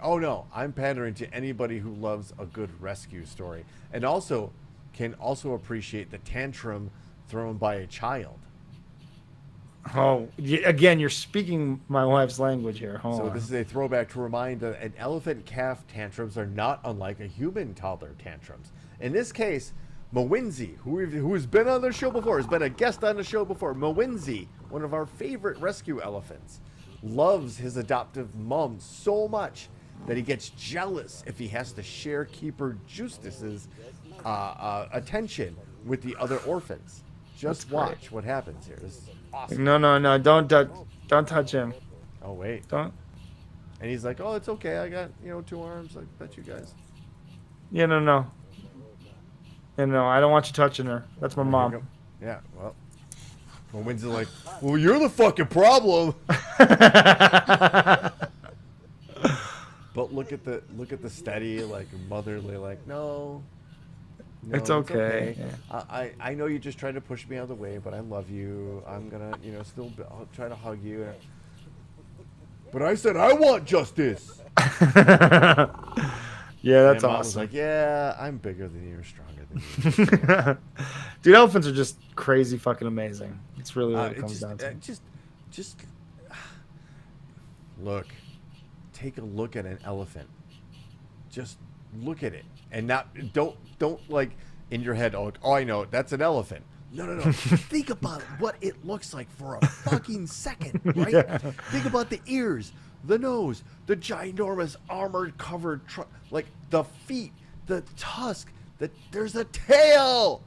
Oh no, I'm pandering to anybody who loves a good rescue story, and also can also appreciate the tantrum thrown by a child. Oh, again, you're speaking my wife's language here. Hold on. This is a throwback to remind that an elephant calf tantrums are not unlike a human toddler tantrums. In this case, Mwinzi, who has been on the show before, has been a guest on the show before. Mwinzi, one of our favorite rescue elephants, loves his adoptive mom so much that he gets jealous if he has to share Keeper Justice's attention with the other orphans. Just watch what happens here. This is awesome. No, don't touch him. Oh wait, don't. And he's like, "Oh, it's okay. I got 2 arms. I bet you guys." Yeah, no. And no, I don't want you touching her. That's my mom. Yeah, well, Wynn's like, "Well, you're the fucking problem." But look at the steady, like motherly, like no, it's okay. Yeah. I know you just tried to push me out of the way, but I love you. I'm gonna still I'll try to hug you. But I said I want justice. Yeah, that's and Mom awesome. was like, yeah, I'm bigger than you, stronger than you. Dude, elephants are just crazy fucking amazing. It's really what it comes down to. Just look. Take a look at an elephant. Just look at it, and don't like in your head. Oh, I know that's an elephant. No. Think about what it looks like for a fucking second, right? Yeah. Think about the ears, the nose, the ginormous armored covered like the feet, the tusk. There's a tail.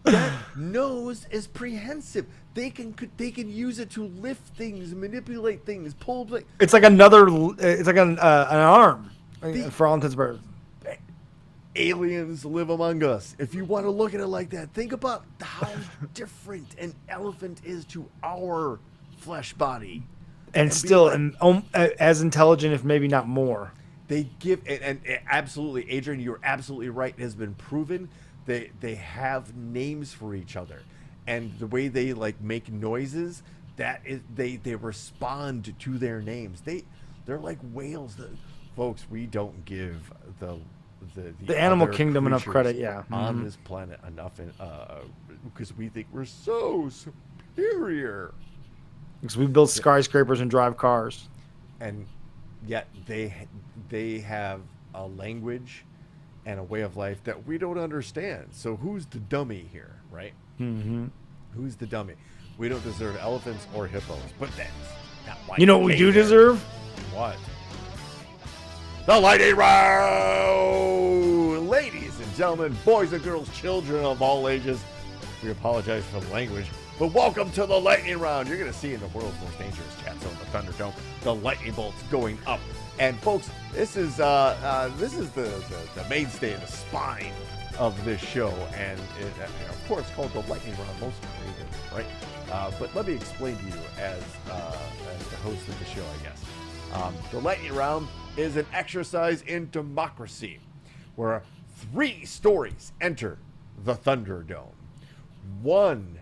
That nose is prehensive. They can use it to lift things, manipulate things, pull. It's like another. It's like an arm for all intents and purposes. Aliens live among us. If you want to look at it like that, think about how different an elephant is to our flesh body, and still as intelligent, if maybe not more. They give and absolutely, Adrian, you're absolutely right. It has been proven. They have names for each other, and the way they like make noises, that is they respond to their names. They're like whales. Folks, we don't give the animal other kingdom enough creatures credit. Yeah. on this planet enough, because we think we're so superior. Because we build skyscrapers and drive cars. And yet they have a language and a way of life that we don't understand. So who's the dummy here, right? Mm-hmm. Who's the dummy? We don't deserve elephants or hippos, but that's not why. You know what we do deserve? What? The lightning round! Ladies and gentlemen, boys and girls, children of all ages, we apologize for the language, but welcome to the lightning round. You're going to see in the world's most dangerous chat zone, the Thunderdome, the lightning bolts going up. And folks, this is the mainstay, the spine of this show, and it, of course, called the lightning round. Most reasons, right? But let me explain to you as the host of the show, I guess. The lightning round is an exercise in democracy, where 3 stories enter the Thunderdome. 1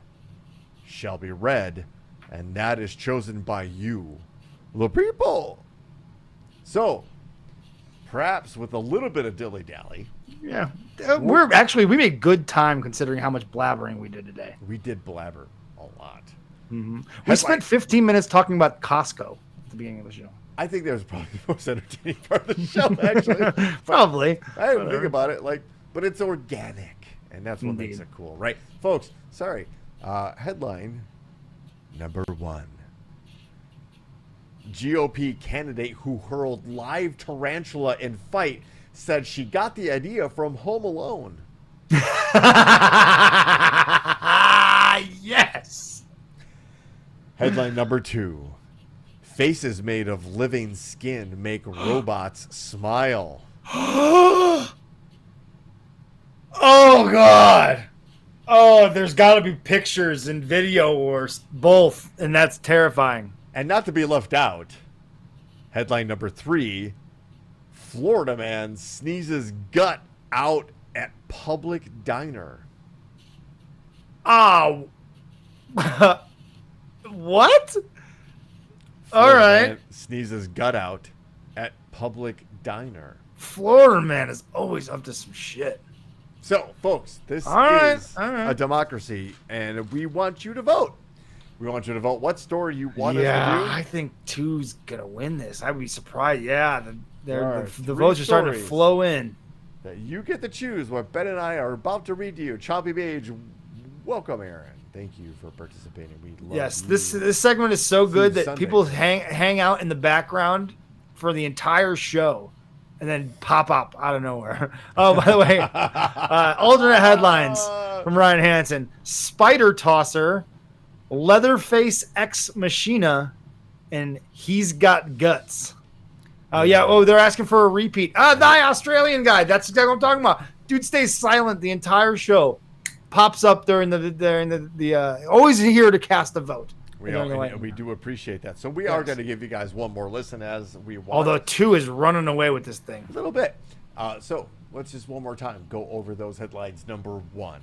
shall be read, and that is chosen by you, the people. So, perhaps with a little bit of dilly-dally. Yeah. We made good time considering how much blabbering we did today. We did blabber a lot. Mm-hmm. We spent 15 minutes talking about Costco at the beginning of the show. I think that was probably the most entertaining part of the show, actually. Probably. I didn't think about it, but it's organic, and that's what makes it cool, right? Folks, sorry. Headline number 1. GOP candidate who hurled live tarantula in fight said she got the idea from Home Alone. Yes. Headline number 2. Faces made of living skin make robots smile. Oh, God. Oh, there's got to be pictures and video or both, and that's terrifying. And not to be left out, headline number 3, Florida man sneezes gut out at public diner. Oh. What? All Florida right. man sneezes gut out at public diner. Florida man is always up to some shit. So, folks, this All right. a democracy, and we want you to vote. We want you to vote what story you want us to do. I think 2's gonna win this. I'd be surprised. Yeah, the 3 votes are starting to stories flow in. that you get to choose what Ben and I are about to read to you. Choppy Beige, welcome, Aaron. Thank you for participating. We love Yes, you. this segment is so good that Sunday. people hang out in the background for the entire show, and then pop up out of nowhere. Oh, by the way, alternate headlines from Ryan Hansen: Spider Tosser, Leatherface Ex Machina, and He's Got Guts. Oh yeah. Oh, they're asking for a repeat. The Australian guy. That's exactly what I'm talking about. Dude stays silent the entire show. Pops up during the always here to cast a vote. We do appreciate that. So we are going to give you guys one more listen as we want. Although 2 is running away with this thing. A little bit. So let's just one more time go over those headlines. Number 1,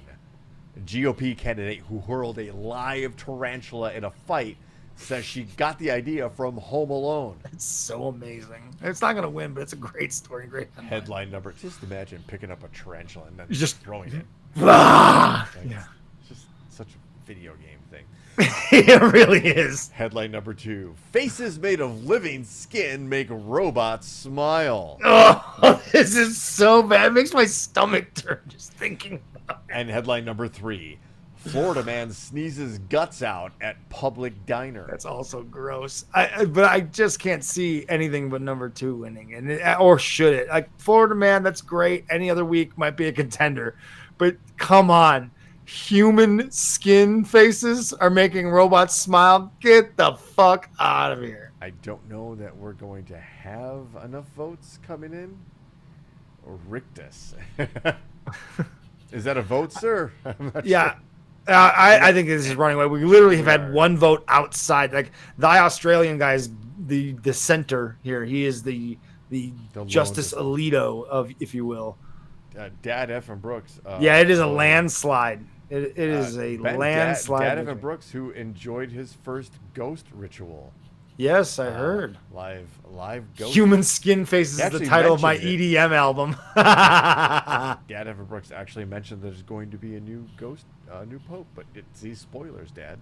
GOP candidate who hurled a live tarantula in a fight says she got the idea from Home Alone. It's so amazing. It's not going to win, but it's a great story. Great Headline number. Just imagine picking up a tarantula and then Just throwing it. Yeah. It's just such a video game thing. It really is. Headline number 2. Faces made of living skin make robots smile. Oh, this is so bad. It makes my stomach turn just thinking about it. And headline number 3. Florida man sneezes guts out at public diner. That's also gross. But I just can't see anything but number 2 winning. Or should it? Like, Florida man, that's great. Any other week might be a contender. But come on. Human skin faces are making robots smile. Get the fuck out of here. I don't know that we're going to have enough votes coming in. Or rictus. Is that a vote, sir? I'm not Yeah. sure. I think this is running away. We literally have had one vote outside. Like, the Australian guy is the center here. He is the Justice Alito of, if you will. Dad F. and Brooks. It is a landslide. It is a Ben, landslide. Dad F. and Brooks, who enjoyed his first ghost ritual. Yes, I heard. Live ghost. Human Skin Faces is Actually the title of my mentioned EDM album. Dad Evan Brooks actually mentioned there's going to be a new new pope, but it's these spoilers, Dad.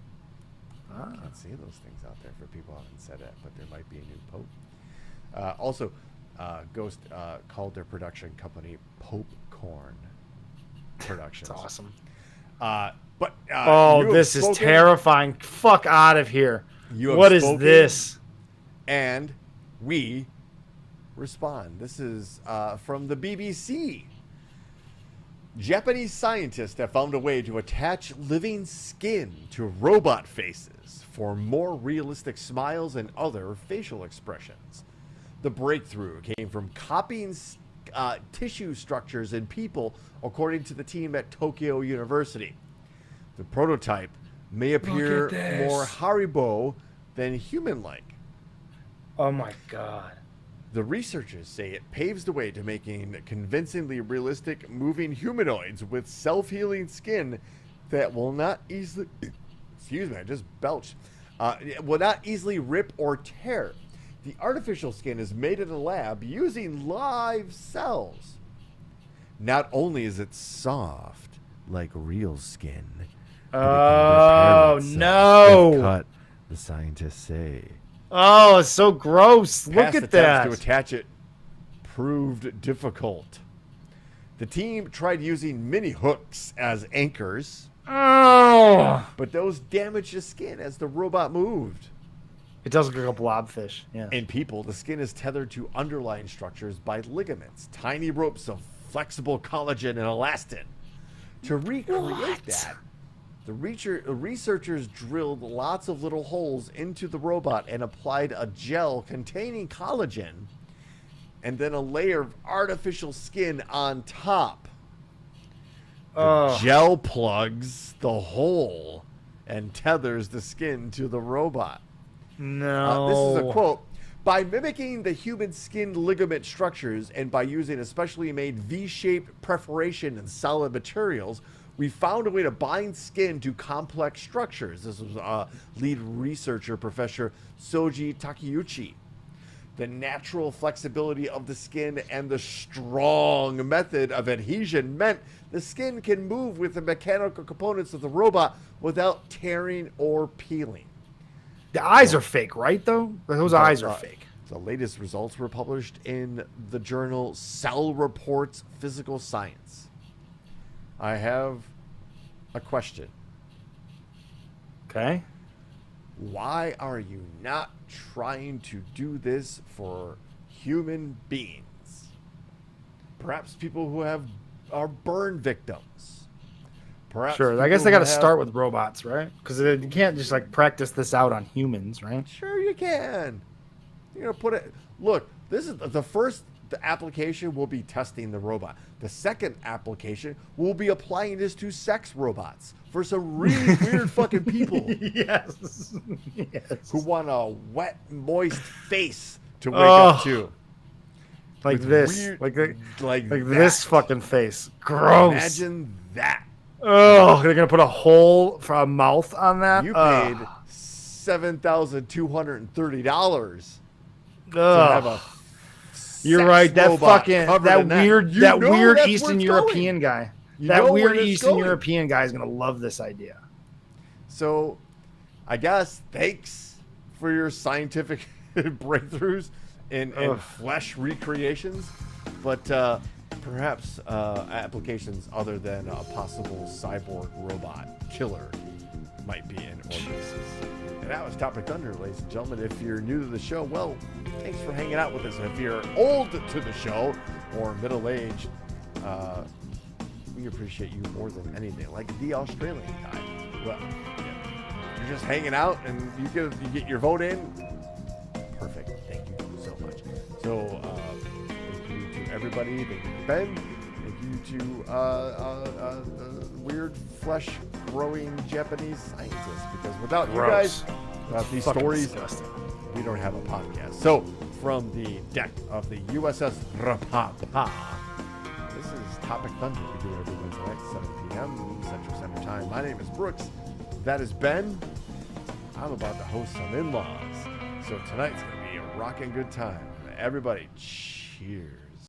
Can't see those things out there for people who haven't said it, but there might be a new pope. Also, Ghost called their production company Popcorn Productions. That's awesome. But this is terrifying. Fuck out of here. What is this? And we respond. This is from the BBC. Japanese scientists have found a way to attach living skin to robot faces for more realistic smiles and other facial expressions. The breakthrough came from copying tissue structures in people, according to the team at Tokyo University. The prototype may appear more Haribo than human-like. Oh my god. The researchers say it paves the way to making convincingly realistic moving humanoids with self-healing skin that will not easily... Excuse me, I just belched. Will not easily rip or tear. The artificial skin is made in a lab using live cells. Not only is it soft, like real skin, oh no! Cut, the scientists say. Oh, it's so gross. Look at that. To attach it proved difficult. The team tried using mini hooks as anchors. Oh! But those damaged the skin as the robot moved. It does look like a blobfish. Yeah. In people, the skin is tethered to underlying structures by ligaments, tiny ropes of flexible collagen and elastin. To recreate that, the researchers drilled lots of little holes into the robot and applied a gel containing collagen and then a layer of artificial skin on top. The gel plugs the hole and tethers the skin to the robot. No. This is a quote. By mimicking the human skin ligament structures and by using a specially made V-shaped perforation and solid materials, we found a way to bind skin to complex structures. This was lead researcher, Professor Soji Takeuchi. The natural flexibility of the skin and the strong method of adhesion meant the skin can move with the mechanical components of the robot without tearing or peeling. The eyes are fake, right, though? Those eyes are fake. The latest results were published in the journal Cell Reports Physical Science. I have a question. Okay. Why are you not trying to do this for human beings? Perhaps people who are burn victims. Perhaps sure. I guess they got to start with robots, right? Because you can't just like practice this out on humans, right? Sure, you can. You're gonna put it. Look, this is the first. The application will be testing the robot. The second application will be applying this to sex robots for some really weird fucking people. Yes. Who want a wet, moist face to wake up to. Like With this. weird- like that. this fucking face. Gross. Imagine that. Oh, they're gonna put a hole for a mouth on that. You paid $7,230 to have a. You're sex right. That robot fucking covered in weird You that know weird that's where Eastern it's European going. guy. You That know weird where it's Eastern going. European guy is gonna love this idea. So, I guess thanks for your scientific breakthroughs in flesh recreations, but perhaps applications other than a possible cyborg robot killer might be in orbit. And that was Topic Thunder, ladies and gentlemen. If you're new to the show, well, thanks for hanging out with us. If you're old to the show or middle-aged, we appreciate you more than anything. Like the Australian guy. Well, you're just hanging out and you get your vote in. Perfect. Thank you so much. So, thank you to everybody. Thank you to Ben. Thank you to weird flesh-growing Japanese scientists. Because without you guys, without these Fucking stories, disgusting. we don't have a podcast. So, from the deck of the USS Rapapa, this is Topic Thunder. We do it every Wednesday night, 7 p.m. Central Standard Time. My name is Brooks. That is Ben. I'm about to host some in-laws. So tonight's going to be a rocking good time. Everybody, cheers.